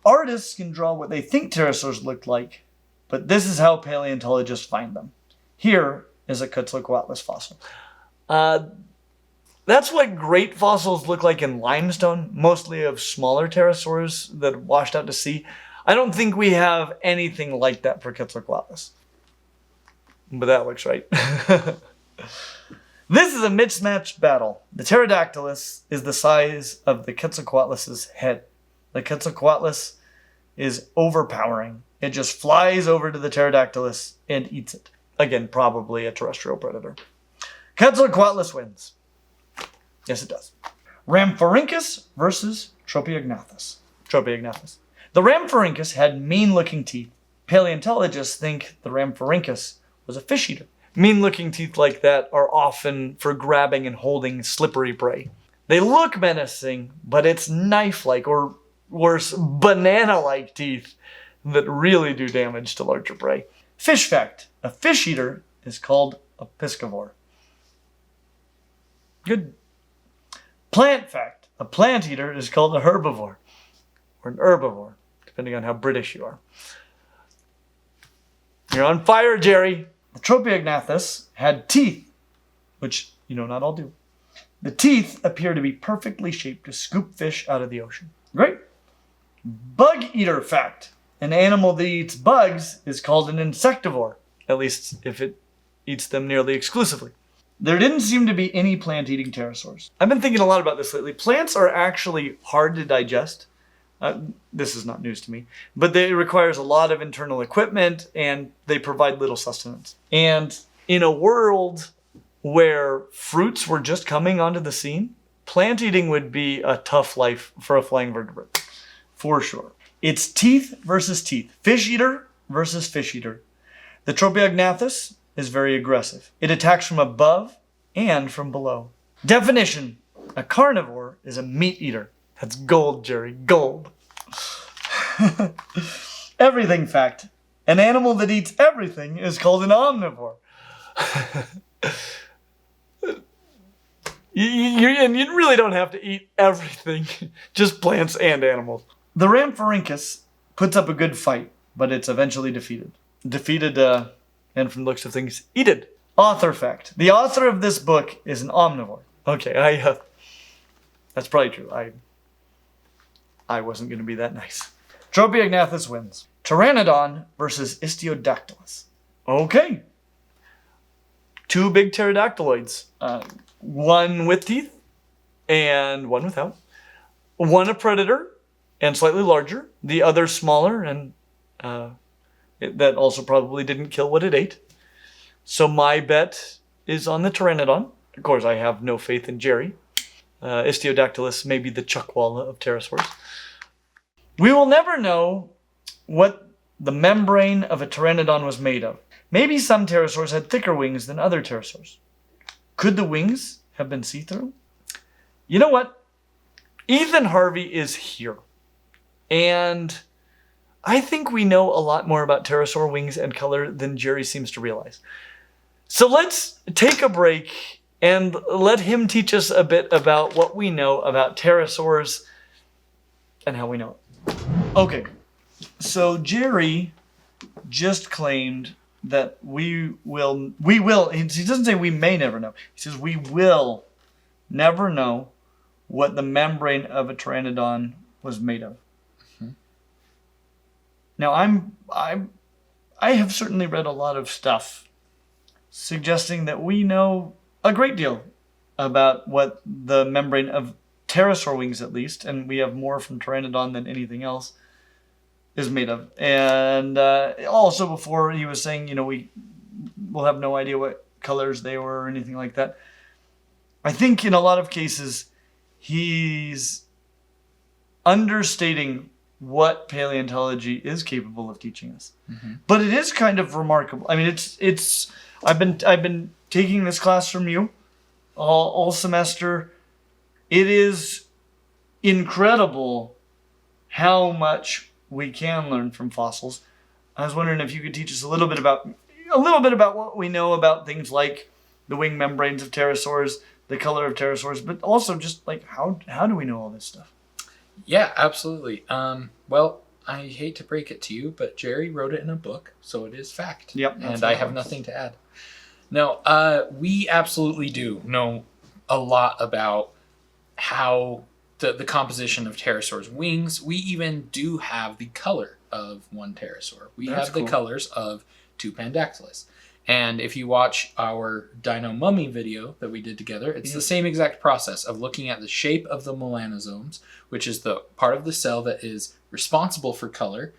Artists can draw what they think pterosaurs looked like, but this is how paleontologists find them. Here is a Quetzalcoatlus fossil. That's what great fossils look like in limestone, mostly of smaller pterosaurs that washed out to sea. I don't think we have anything like that for Quetzalcoatlus. But that looks right. This is a mismatched battle. The Pterodactylus is the size of the Quetzalcoatlus's head. The Quetzalcoatlus is overpowering. It just flies over to the Pterodactylus and eats it. Again, probably a terrestrial predator. Quetzalcoatlus wins. Yes, it does. Rhamphorhynchus versus Tropeognathus. The Rhamphorhynchus had mean-looking teeth. Paleontologists think the Rhamphorhynchus was a fish eater. Mean-looking teeth like that are often for grabbing and holding slippery prey. They look menacing, but it's knife-like, or worse, banana-like teeth that really do damage to larger prey. Fish fact, a fish eater is called a piscivore. Good. Plant fact, a plant eater is called a herbivore, or an herbivore, depending on how British you are. You're on fire, Jerry. The Tropeognathus had teeth, which, not all do. The teeth appear to be perfectly shaped to scoop fish out of the ocean. Great. Bug eater fact. An animal that eats bugs is called an insectivore, at least if it eats them nearly exclusively. There didn't seem to be any plant-eating pterosaurs. I've been thinking a lot about this lately. Plants are actually hard to digest. This is not news to me, but it requires a lot of internal equipment and they provide little sustenance. And in a world where fruits were just coming onto the scene, plant eating would be a tough life for a flying vertebrate, for sure. It's teeth versus teeth, fish eater versus fish eater. The Tropeognathus is very aggressive. It attacks from above and from below. Definition, a carnivore is a meat eater. That's gold, Jerry, gold. Everything fact. An animal that eats everything is called an omnivore. You really don't have to eat everything, just plants and animals. The Rhamphorhynchus puts up a good fight, but it's eventually defeated. And from the looks of things, eaten. Author fact. The author of this book is an omnivore. Okay, that's probably true. I wasn't going to be that nice. Tropeognathus wins. Pteranodon versus Aerodactylus. Okay. 2 big pterodactyloids. One with teeth and one without. One a predator and slightly larger. The other smaller and that also probably didn't kill what it ate. So my bet is on the Pteranodon. Of course, I have no faith in Jerry. Aerodactylus may be the Chuckwalla of pterosaurs. We will never know what the membrane of a Pteranodon was made of. Maybe some pterosaurs had thicker wings than other pterosaurs. Could the wings have been see-through? You know what? Ethan Harvey is here. And I think we know a lot more about pterosaur wings and color than Jerry seems to realize. So let's take a break and let him teach us a bit about what we know about pterosaurs and how we know it. Okay, so Jerry just claimed that we will, he doesn't say we may never know. He says we will never know what the membrane of a Pteranodon was made of. Mm-hmm. Now I have certainly read a lot of stuff suggesting that we know a great deal about what the membrane of pterosaur wings, at least, and we have more from Pteranodon than anything else, is made of. And also before he was saying, we will have no idea what colors they were or anything like that. I think in a lot of cases he's understating what paleontology is capable of teaching us. Mm-hmm. But it is kind of remarkable. I mean, it's I've been taking this class from you all semester. It is incredible how much we can learn from fossils. I was wondering if you could teach us a little bit about what we know about things like the wing membranes of pterosaurs, the color of pterosaurs, but also just like how do we know all this stuff? Yeah, absolutely. Well, I hate to break it to you, but Jerry wrote it in a book, so it is fact. Yep. And I have nothing to add. No, we absolutely do know a lot about how the composition of pterosaurs' wings. We even do have the color of one pterosaur. We have the colors of Tupuxuara. And if you watch our Dino Mummy video that we did together, it's the same exact process of looking at the shape of the melanosomes, which is the part of the cell that is responsible for color,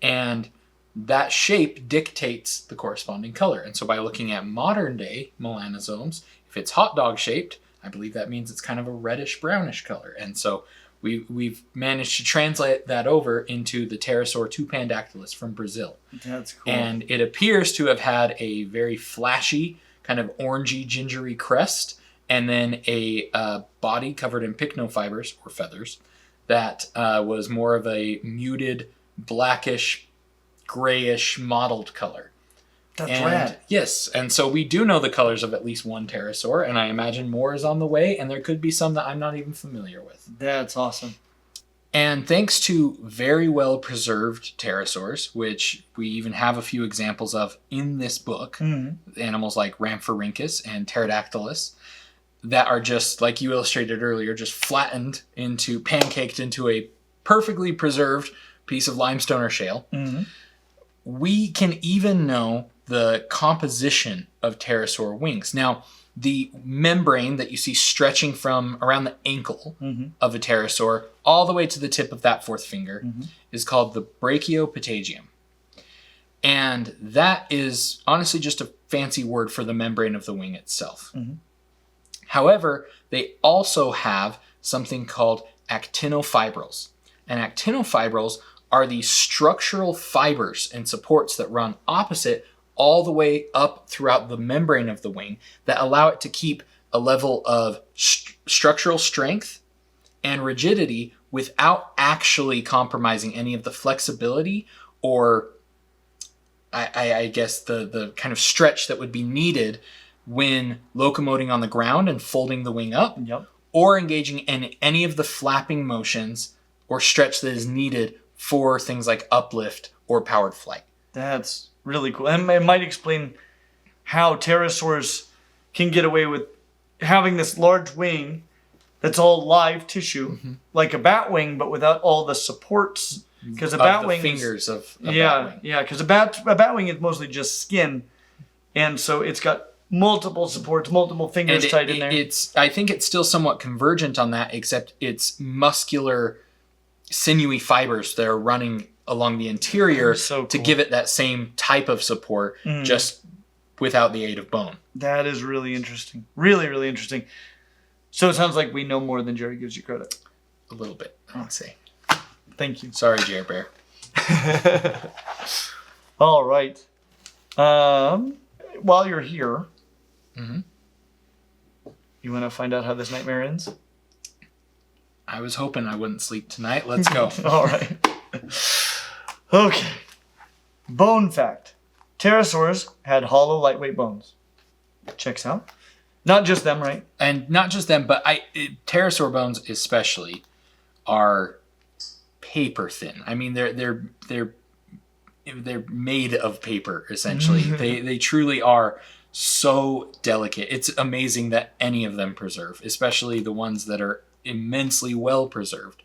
and that shape dictates the corresponding color. And so by looking at modern day melanosomes, if it's hot dog shaped, I believe that means it's kind of a reddish brownish color. And so we've managed to translate that over into the Pterosaur Tupuxuara from Brazil. That's cool. And it appears to have had a very flashy, kind of orangey, gingery crest, and then a body covered in pycnofibers, or feathers, that was more of a muted, blackish, grayish, mottled color. That's rad. Yes, and so we do know the colors of at least one pterosaur, and I imagine more is on the way, and there could be some that I'm not even familiar with. That's awesome. And thanks to very well preserved pterosaurs, which we even have a few examples of in this book, animals like Rhamphorhynchus and Aerodactylus, that are just, like you illustrated earlier, just flattened into, pancaked into a perfectly preserved piece of limestone or shale. Mm-hmm. We can even know the composition of pterosaur wings. Now, the membrane that you see stretching from around the ankle of a pterosaur all the way to the tip of that fourth finger is called the brachiopatagium. And that is honestly just a fancy word for the membrane of the wing itself. Mm-hmm. However, they also have something called actinofibrils. And actinofibrils are the structural fibers and supports that run opposite all the way up throughout the membrane of the wing that allow it to keep a level of structural strength and rigidity without actually compromising any of the flexibility or I guess the kind of stretch that would be needed when locomoting on the ground and folding the wing up, or engaging in any of the flapping motions or stretch that is needed for things like uplift or powered flight. That's really cool. And it might explain how pterosaurs can get away with having this large wing that's all live tissue, like a bat wing, but without all the supports. Because a bat wing fingers of a bat wing. Yeah, because a bat wing is mostly just skin, and so it's got multiple supports, multiple fingers tied in there. I think it's still somewhat convergent on that, except it's muscular, sinewy fibers that are running along the interior to give it that same type of support, just without the aid of bone. That is really interesting. Really, really interesting. So it sounds like we know more than Jerry gives you credit. A little bit, I would say. Thank you. Sorry, Jer Bear. All right. While you're here, You want to find out how this nightmare ends? I was hoping I wouldn't sleep tonight. Let's go. All right. Okay. Bone fact. Pterosaurs had hollow, lightweight bones. Checks out. Not just them, right? And not just them, but pterosaur bones especially are paper thin. I mean, they're made of paper essentially. They truly are so delicate. It's amazing that any of them preserve, especially the ones that are immensely well preserved.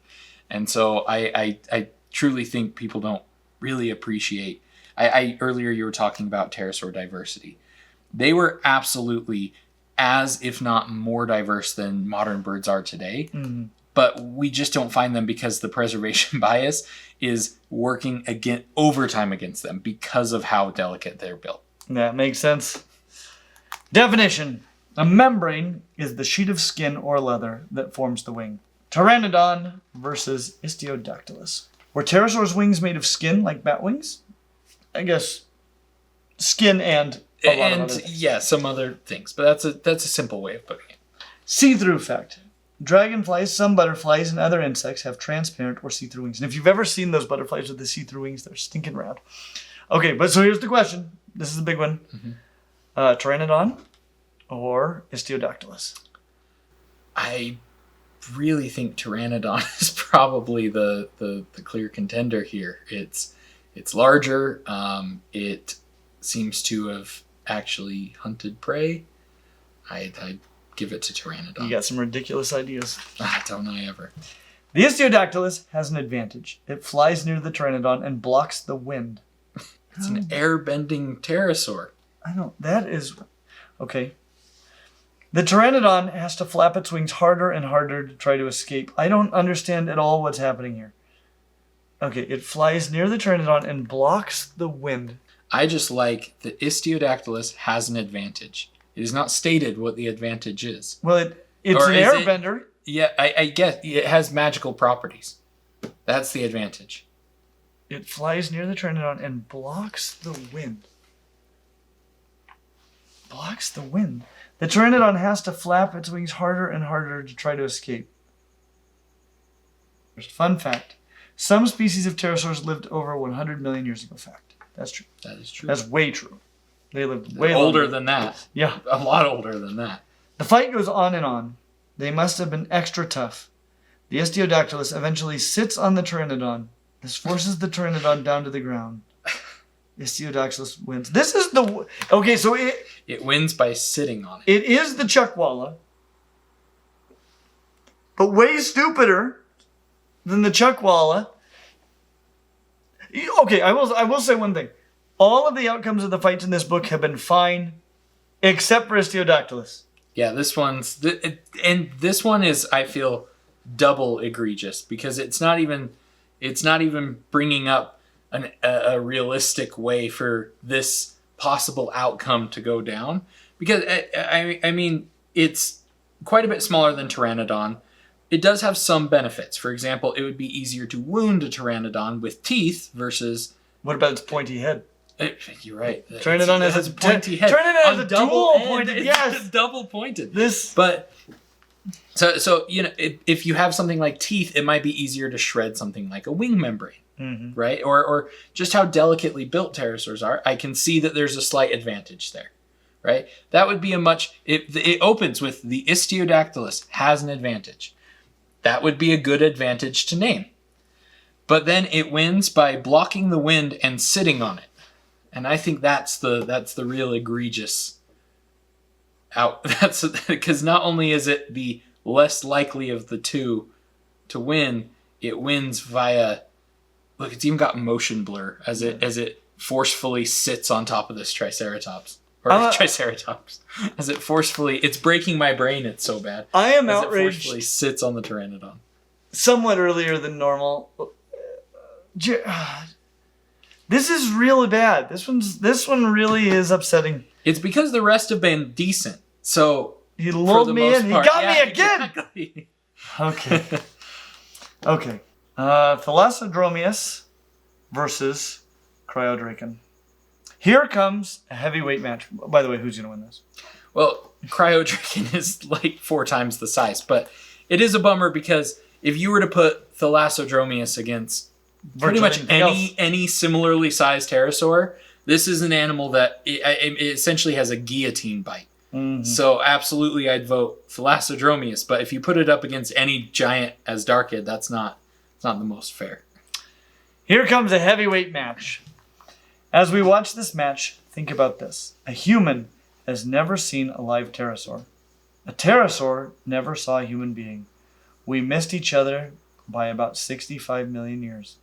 And so I truly think people don't really appreciate. Earlier you were talking about pterosaur diversity. They were absolutely as, if not more diverse than modern birds are today. Mm-hmm. But we just don't find them because the preservation bias is working overtime against them because of how delicate they're built. That makes sense. Definition. A membrane is the sheet of skin or leather that forms the wing. Pteranodon versus Aerodactylus. Were pterosaurs' wings made of skin like bat wings? I guess skin and a lot of other things. Yeah, some other things. But that's a simple way of putting it. See-through fact. Dragonflies, some butterflies, and other insects have transparent or see-through wings. And if you've ever seen those butterflies with the see-through wings, they're stinking rad. Okay, but so here's the question. This is the big one. Mm-hmm. Pteranodon or Aerodactylus? I really think Pteranodon is probably the clear contender here. It's larger. It seems to have actually hunted prey. I'd give it to Pteranodon. You got some ridiculous ideas. Don't I ever. The Aerodactylus has an advantage. It flies near the Pteranodon and blocks the wind. It's an air-bending pterosaur. That is... Okay. The Pteranodon has to flap its wings harder and harder to try to escape. I don't understand at all what's happening here. Okay, it flies near the Pteranodon and blocks the wind. I just like that Aerodactylus has an advantage. It is not stated what the advantage is. Well, it's an airbender. Yeah, I guess it has magical properties. That's the advantage. It flies near the Pteranodon and blocks the wind. Blocks the wind. The Pteranodon has to flap its wings harder and harder to try to escape. Fun fact. Some species of pterosaurs lived over 100 million years ago. Fact. That's true. That is true. That's way true. They lived way older longer than that. Yeah. A lot older than that. The fight goes on and on. They must have been extra tough. The Aerodactylus eventually sits on the Pteranodon. This forces the Pteranodon down to the ground. Aerodactylus wins. This is the... Okay, so it wins by sitting on it. It is the Chuckwalla, but way stupider than the Chuckwalla. Okay, I will say one thing. All of the outcomes of the fights in this book have been fine, except for Aerodactylus. Yeah, this one is, I feel, double egregious because it's not even bringing up a realistic way for this possible outcome to go down. Because I mean, it's quite a bit smaller than Pteranodon. It does have some benefits. For example, it would be easier to wound a Pteranodon with teeth versus... What about its pointy head? You're right. Pteranodon has a pointy head. Pteranodon has a dual pointed. Yes, it's double pointed. But so you know, if you have something like teeth, it might be easier to shred something like a wing membrane, mm-hmm. right? Or just how delicately built pterosaurs are. I can see that there's a slight advantage there, right? That would be it opens with the Aerodactylus has an advantage. That would be a good advantage to name. But then it wins by blocking the wind and sitting on it. And I think that's the real egregious that's because not only is it the less likely of the two to win, it wins via look, it's even got motion blur as it forcefully sits on top of this Triceratops. Or Triceratops. As it forcefully it's breaking my brain, it's so bad. I am as outraged. It forcefully sits on the Pteranodon. Somewhat earlier than normal. This is really bad. This one really is upsetting. It's because the rest have been decent. So he lulled me in. He got me again. Exactly. Okay. Okay. Thalassodromeus versus Cryodrakon. Here comes a heavyweight match. By the way, who's going to win this? Well, Cryodrakon is like 4 times the size. But it is a bummer because if you were to put Thalassodromeus against pretty much any similarly sized pterosaur, this is an animal that it essentially has a guillotine bite. Mm-hmm. So absolutely I'd vote Thalassodromeus. But if you put it up against any giant as Darkid, it's not the most fair. Here comes a heavyweight match. As we watch this match, think about this. A human has never seen a live pterosaur. A pterosaur never saw a human being. We missed each other by about 65 million years,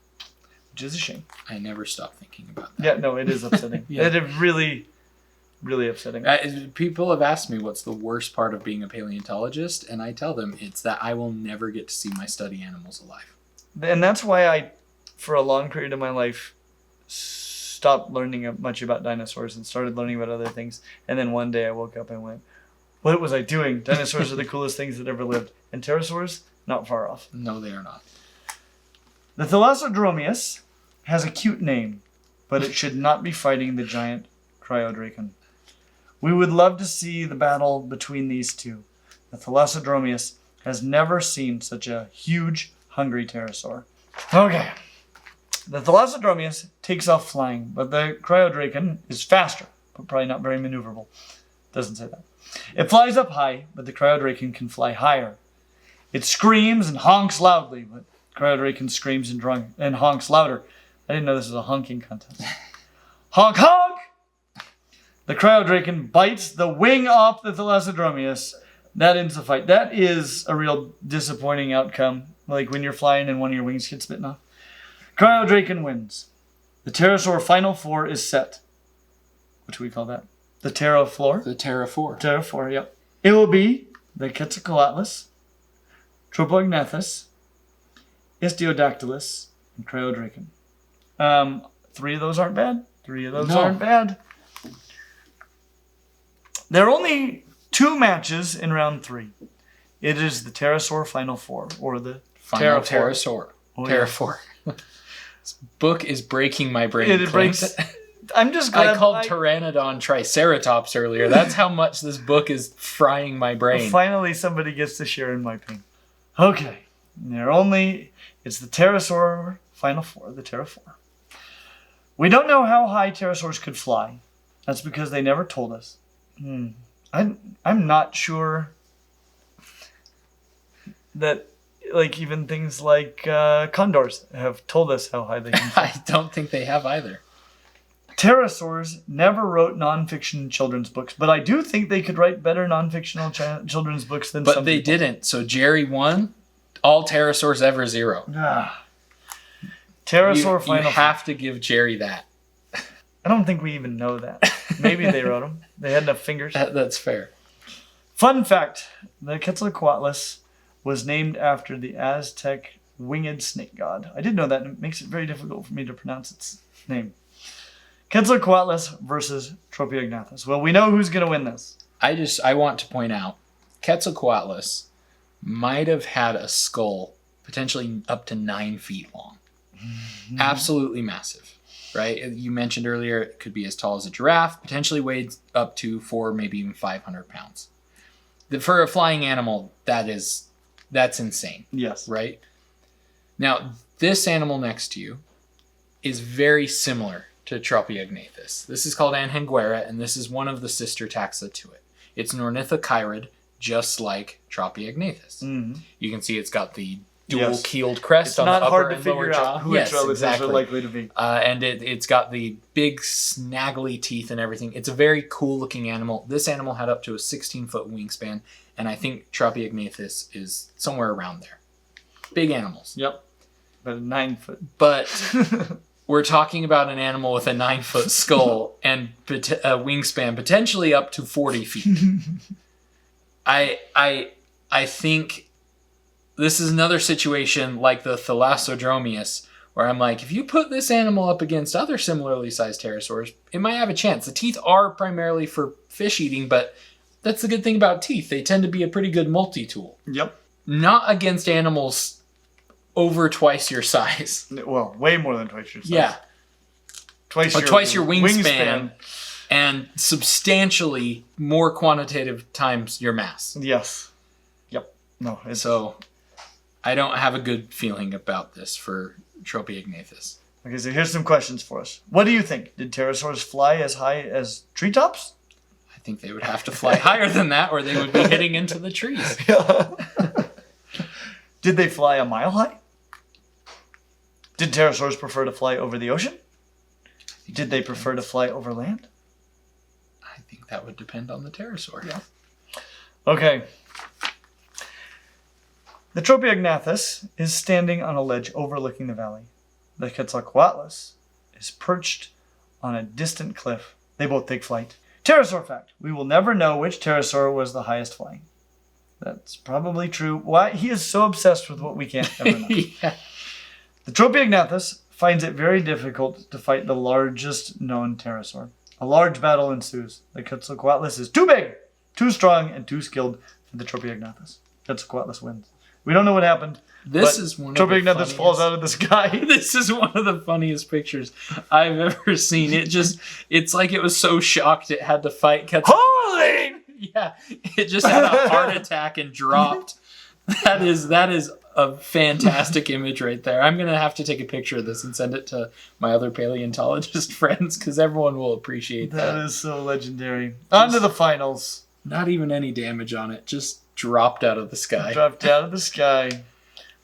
which is a shame. I never stopped thinking about that. Yeah, no, it is upsetting. Yeah. It is really, really upsetting. People have asked me what's the worst part of being a paleontologist, and I tell them it's that I will never get to see my study animals alive. And that's why I, for a long period of my life, stopped learning much about dinosaurs and started learning about other things. And then one day I woke up and went, what was I doing? Dinosaurs are the coolest things that ever lived. And pterosaurs, not far off. No, they are not. The Thalassodromeus has a cute name, but it should not be fighting the giant Cryodrakon. We would love to see the battle between these two. The Thalassodromeus has never seen such a huge, hungry pterosaur. Okay. The Thalassodromeus takes off flying, but the Cryodrakon is faster, but probably not very maneuverable. Doesn't say that. It flies up high, but the Cryodrakon can fly higher. It screams and honks loudly, but Cryodrakon screams and honks louder. I didn't know this was a honking contest. Honk, honk! The Cryodrakon bites the wing off the Thalassodromeus. That ends the fight. That is a real disappointing outcome. Like when you're flying and one of your wings gets bitten off. Cryodrakon wins. The pterosaur final 4 is set. What do we call that? The pterofloor? The pterophore. Pterophore, yep. It will be the Quetzalcoatlus, Tropognathes, Aerodactylus, and Cryodrakon. 3 of those aren't bad. 3 of those aren't bad. There are only 2 matches in round 3. It is the Pterosaur Final 4, or the Final Pterosaur. Oh, Pterophore. Yeah. This book is breaking my brain. It breaks. I'm just glad I called Pteranodon Triceratops earlier. That's how much this book is frying my brain. Finally, somebody gets to share in my pain. Okay. It's the Pterosaur Final 4, the Pterophore. We don't know how high pterosaurs could fly. That's because they never told us. I'm not sure that even things like condors have told us how high they can fly. I don't think they have either. Pterosaurs never wrote nonfiction children's books, but I do think they could write better nonfictional children's books than some But they people. didn't. So Jerry won. All pterosaurs ever 0. Pterosaur Final. You have to give Jerry that. I don't think we even know that. Maybe they wrote them. They had enough fingers. That's fair. Fun fact: the Quetzalcoatlus was named after the Aztec winged snake god. I did know that, and it makes it very difficult for me to pronounce its name. Quetzalcoatlus versus Tropognathes. Well, we know who's going to win this. I want to point out, Quetzalcoatlus might have had a skull potentially up to 9 feet long. Mm-hmm. Absolutely massive, right? You mentioned earlier it could be as tall as a giraffe, potentially weighed up to 400, maybe even 500 pounds. For a flying animal, that's insane. Yes. Right? Now, this animal next to you is very similar to Tropognathes. This is called Anhenguera, and this is one of the sister taxa to it. It's an ornithocheirid, just like Tropognathes. Mm-hmm. You can see it's got the dual-keeled crest it's on the upper and lower jaw. It's not hard to figure out who its relatives are likely to be. And it's got the big, snaggly teeth and everything. It's a very cool-looking animal. This animal had up to a 16-foot wingspan, and I think Tropognathes is somewhere around there. Big animals. Yep. But 9 foot. But we're talking about an animal with a 9-foot skull and a wingspan potentially up to 40 feet. I think this is another situation like the Thalassodromeus, where I'm like, if you put this animal up against other similarly sized pterosaurs, it might have a chance. The teeth are primarily for fish eating, but that's the good thing about teeth. They tend to be a pretty good multi-tool. Yep. Not against animals over twice your size. Well, way more than twice your size. Yeah. Twice your wingspan. and substantially more quantitative times your mass. Yes. Yep. No. So I don't have a good feeling about this for Tropiognathus. Okay, so here's some questions for us. What do you think? Did pterosaurs fly as high as treetops? I think they would have to fly higher than that, or they would be hitting into the trees. Did they fly a mile high? Did pterosaurs prefer to fly over the ocean? Did they prefer to fly over land? I think that would depend on the pterosaur. Yeah. Okay. The Tropiognathus is standing on a ledge overlooking the valley. The Quetzalcoatlus is perched on a distant cliff. They both take flight. Pterosaur fact. We will never know which pterosaur was the highest flying. That's probably true. Why? He is so obsessed with what we can't ever know. Yeah. The Tropiognathus finds it very difficult to fight the largest known pterosaur. A large battle ensues. The Quetzalcoatlus is too big, too strong, and too skilled for the Tropiognathus. Quetzalcoatlus wins. We don't know what happened. This is one of the Tropiognathus funniest... falls out of the sky. This is one of the funniest pictures I've ever seen. It's like it was so shocked it had to fight Quetzalcoatlus. Holy! Yeah, it just had a heart attack and dropped. That is a fantastic image right there. I'm going to have to take a picture of this and send it to my other paleontologist friends because everyone will appreciate that. That is so legendary. On to the finals. Not even any damage on it. Just dropped out of the sky. Dropped out of the sky.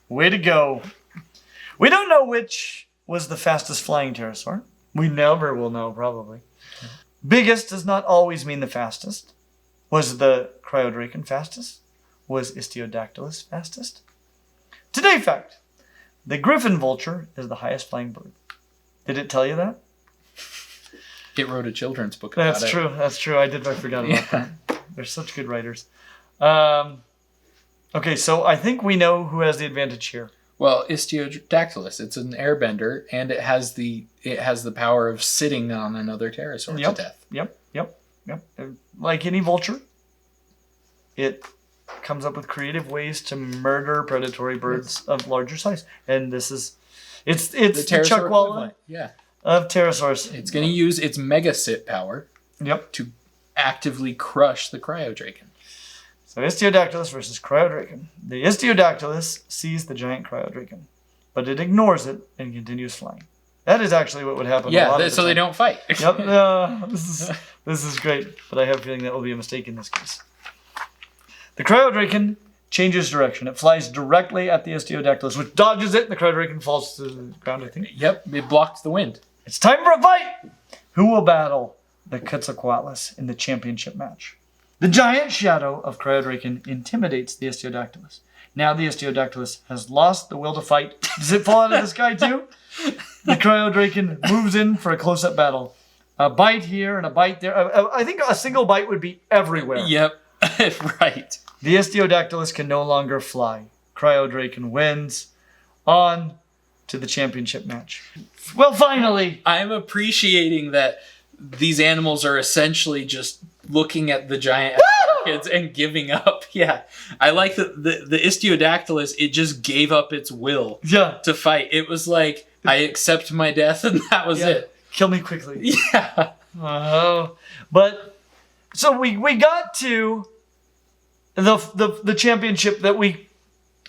Way to go. We don't know which was the fastest flying pterosaur. We never will know, probably. Biggest does not always mean the fastest. Was the Cryodrakon fastest? Was Aerodactylus fastest? Today fact. The griffin vulture is the highest flying bird. Did it tell you that? It wrote a children's book about it. That's true. That's true. I forgot about that. They're such good writers. Okay, so I think we know who has the advantage here. Well, Aerodactylus. It's an airbender, and it has the power of sitting on another pterosaur to death. Yep. Like any vulture, it comes up with creative ways to murder predatory birds of larger size, and it's the Chuckwalla of pterosaurs. It's going to use its mega sit power. Yep. To actively crush the Cryodrakon. So Aerodactylus versus Cryodrakon. The Aerodactylus sees the giant Cryodrakon, but it ignores it and continues flying. That is actually what would happen. So they don't fight. Yep. This is great, but I have a feeling that will be a mistake in this case. The Cryodrakon changes direction. It flies directly at the Aerodactylus, which dodges it, and the Cryodrakon falls to the ground, I think. Yep, it blocks the wind. It's time for a fight! Who will battle the Quetzalcoatlus in the championship match? The giant shadow of Cryodrakon intimidates the Aerodactylus. Now the Aerodactylus has lost the will to fight. Does it fall out of the sky too? The Cryodrakon moves in for a close-up battle. A bite here and a bite there. I think a single bite would be everywhere. Yep, right. The Aerodactylus can no longer fly. Cryodrakon wins. On to the championship match. Well, finally! I'm appreciating that these animals are essentially just looking at the giant kids and giving up. Yeah. I like that the Aerodactylus, it just gave up its will to fight. It was like, I accept my death, and that was it. Kill me quickly. Yeah. But so we got to the championship that we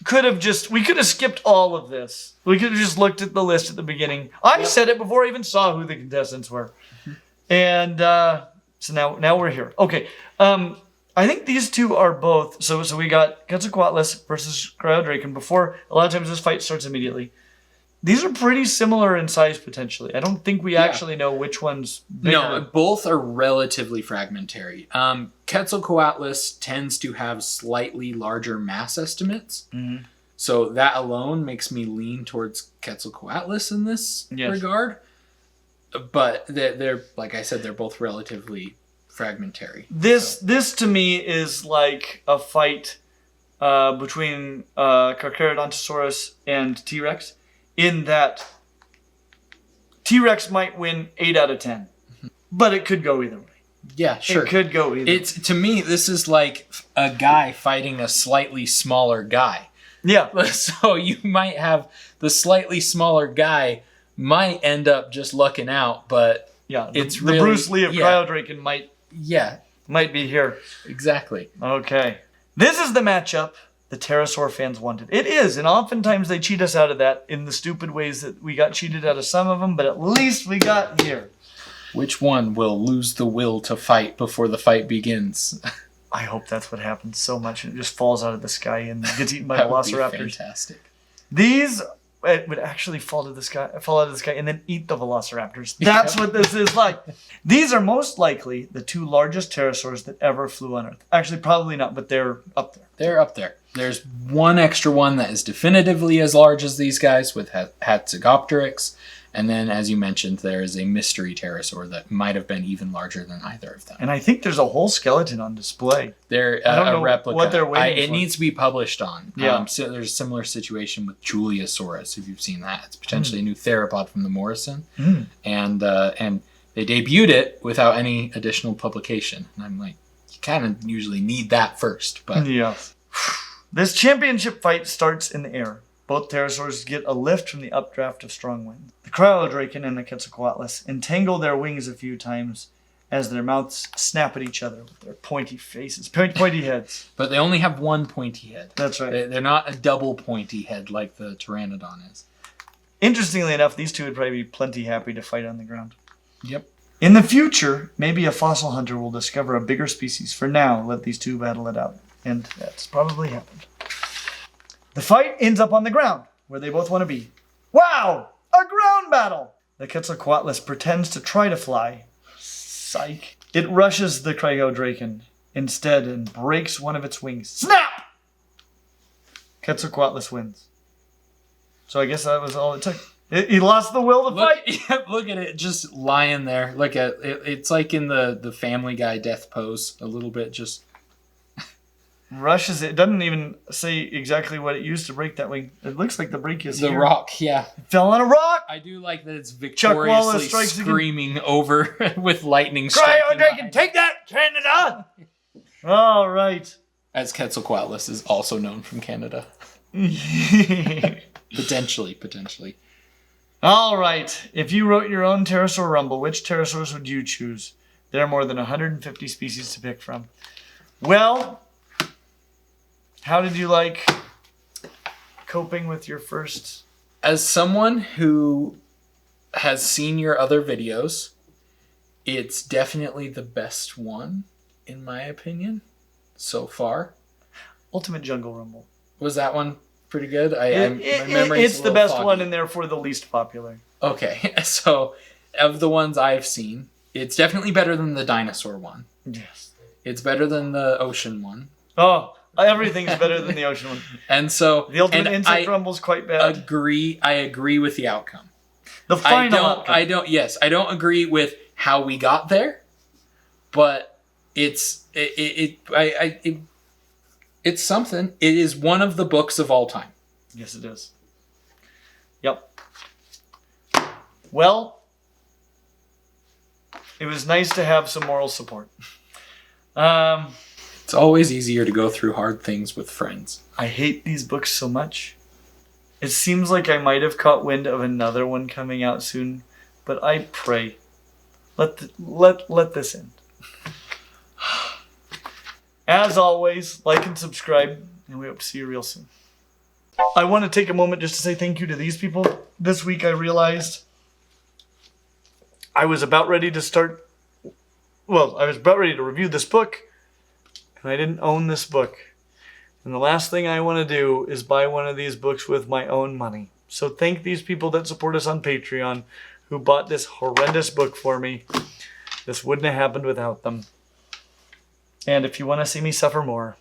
could have skipped all of this. We could have just looked at the list at the beginning. I said it before I even saw who the contestants were. And so now we're here. Okay. I think these two are both. So we got Quetzalcoatlus versus Cryodrakon before. A lot of times this fight starts immediately. These are pretty similar in size potentially. I don't think we actually know which one's bigger. No, both are relatively fragmentary. Quetzalcoatlus tends to have slightly larger mass estimates. Mm-hmm. So that alone makes me lean towards Quetzalcoatlus in this regard. But they're like I said, they're both relatively fragmentary. This to me is like a fight between Carcharodontosaurus and T-Rex, in that T-Rex might win 8 out of 10, but it could go either way. Yeah, sure. It could go either way. To me, this is like a guy fighting a slightly smaller guy. Yeah. So you might have the slightly smaller guy might end up just lucking out, but Yeah, it's the really, Bruce Lee of yeah. Cryodrakon Yeah, might be here. exactly. Okay. This is the matchup the Pterosaur fans wanted. It is, and oftentimes they cheat us out of that in the stupid ways that we got cheated out of some of them, but at least we got here. Which one will lose the will to fight before the fight begins? I hope that's what happens so much and it just falls out of the sky and gets eaten by That would be velociraptors. fantastic. These it would actually fall out of the sky and then eat the velociraptors. That's what this is like. These are most likely the two largest pterosaurs that ever flew on Earth. Actually, probably not, but they're up there. They're up there. There's one extra one that is definitively as large as these guys with Hatzegopteryx. And then, as you mentioned, there is a mystery pterosaur that might have been even larger than either of them. And I think there's a whole skeleton on display. They're I don't know a replica. what they're waiting It for. needs to be published on. Yeah. So there's a similar situation with Juliasaurus, if you've seen that. It's potentially a new theropod from the Morrison. And they debuted it without any additional publication. And I'm like, you kind of usually need that first. But Yeah. This championship fight starts in the air. Both pterosaurs get a lift from the updraft of strong wind. The Cryodrakon and the Quetzalcoatlus entangle their wings a few times as their mouths snap at each other with their pointy faces, pointy heads. But they only have one pointy head. That's right. They're not a double pointy head like the Pteranodon is. Interestingly enough, these two would probably be plenty happy to fight on the ground. Yep. In the future, maybe a fossil hunter will discover a bigger species. For now, let these two battle it out. And that's probably happened. The fight ends up on the ground, where they both want to be. Wow! A ground battle! The Quetzalcoatlus pretends to try to fly. Psych. It rushes the Cryodrakon instead and breaks one of its wings. Snap! Quetzalcoatlus wins. So I guess that was all it took. He lost the will to fight. Look at it just lying there. Look at it. It's like in the Family Guy death pose a little bit. Just rushes it. It doesn't even say exactly what it used to break that wing. It looks like the break is the here. rock. Yeah, It fell on a rock. I do like that it's Chuck Wallace victoriously strikes again. screaming over with lightning striking Cryodrakon, behind. take that, Canada! All right. As Quetzalcoatlus is also known from Canada. Potentially. All right. If you wrote your own pterosaur rumble, which pterosaurs would you choose? There are more than 150 species to pick from. Well, how did you like coping with your first? As someone who has seen your other videos, it's definitely the best one, in my opinion, so far. Ultimate Jungle Rumble. Was that one pretty good? It's the best one and therefore the least popular. Okay, so of the ones I've seen, it's definitely better than the dinosaur one. Yes. It's better than the ocean one. Oh, everything's better than the ocean one. And so The Ultimate Insect Rumble's quite bad. I agree with the outcome. The final outcome. I don't agree with how we got there, but it's something. It is one of the books of all time. Yes, it is. Yep. Well, it was nice to have some moral support. It's always easier to go through hard things with friends. I hate these books so much. It seems like I might have caught wind of another one coming out soon, but I pray, let this end. As always, like and subscribe, and we hope to see you real soon. I want to take a moment just to say thank you to these people. This week I realized I was about ready to review this book, and I didn't own this book. And the last thing I want to do is buy one of these books with my own money. So thank these people that support us on Patreon who bought this horrendous book for me. This wouldn't have happened without them. And if you want to see me suffer more,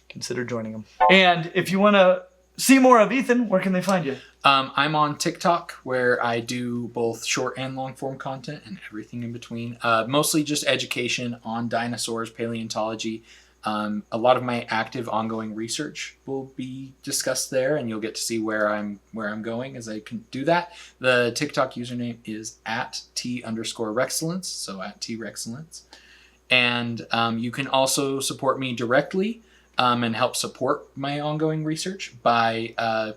consider joining them. And if you want to see more of Ethan, where can they find you? I'm on TikTok, where I do both short and long form content and everything in between. Mostly just education on dinosaurs, paleontology. A lot of my active ongoing research will be discussed there, and you'll get to see where I'm going as I can do that. The TikTok username is @T_Rexcellence, so @TRexcellence. And you can also support me directly and help support my ongoing research by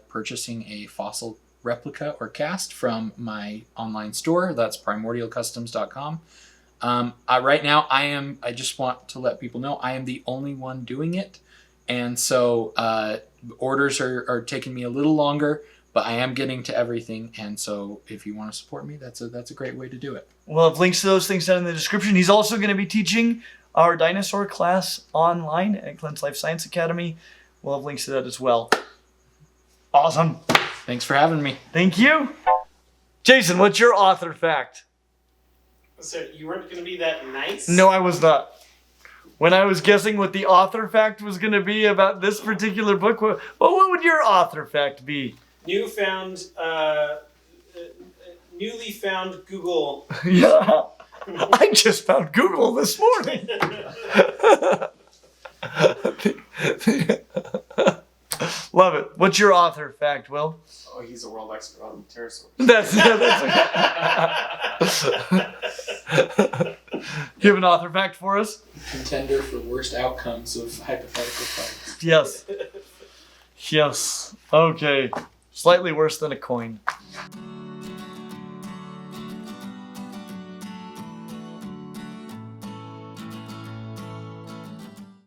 purchasing a fossil replica or cast from my online store. That's primordialcustoms.com. Right now, I just want to let people know I am the only one doing it. And so orders are taking me a little longer, but I am getting to everything. And so if you want to support me, that's a great way to do it. We'll have links to those things down in the description. He's also going to be teaching our dinosaur class online at Clint's Life Science Academy. We'll have links to that as well. Awesome. Thanks for having me. Thank you. Jason, what's your author fact? So you weren't going to be that nice? No, I was not. When I was guessing what the author fact was going to be about this particular book, what would your author fact be? Newly found Google. Yeah. I just found Google this morning. Love it. What's your author fact, Will? Oh, he's a world expert on pterosaurs. That's You have an author fact for us? Contender for worst outcomes of hypothetical fights. Yes. Yes. Okay. Slightly worse than a coin.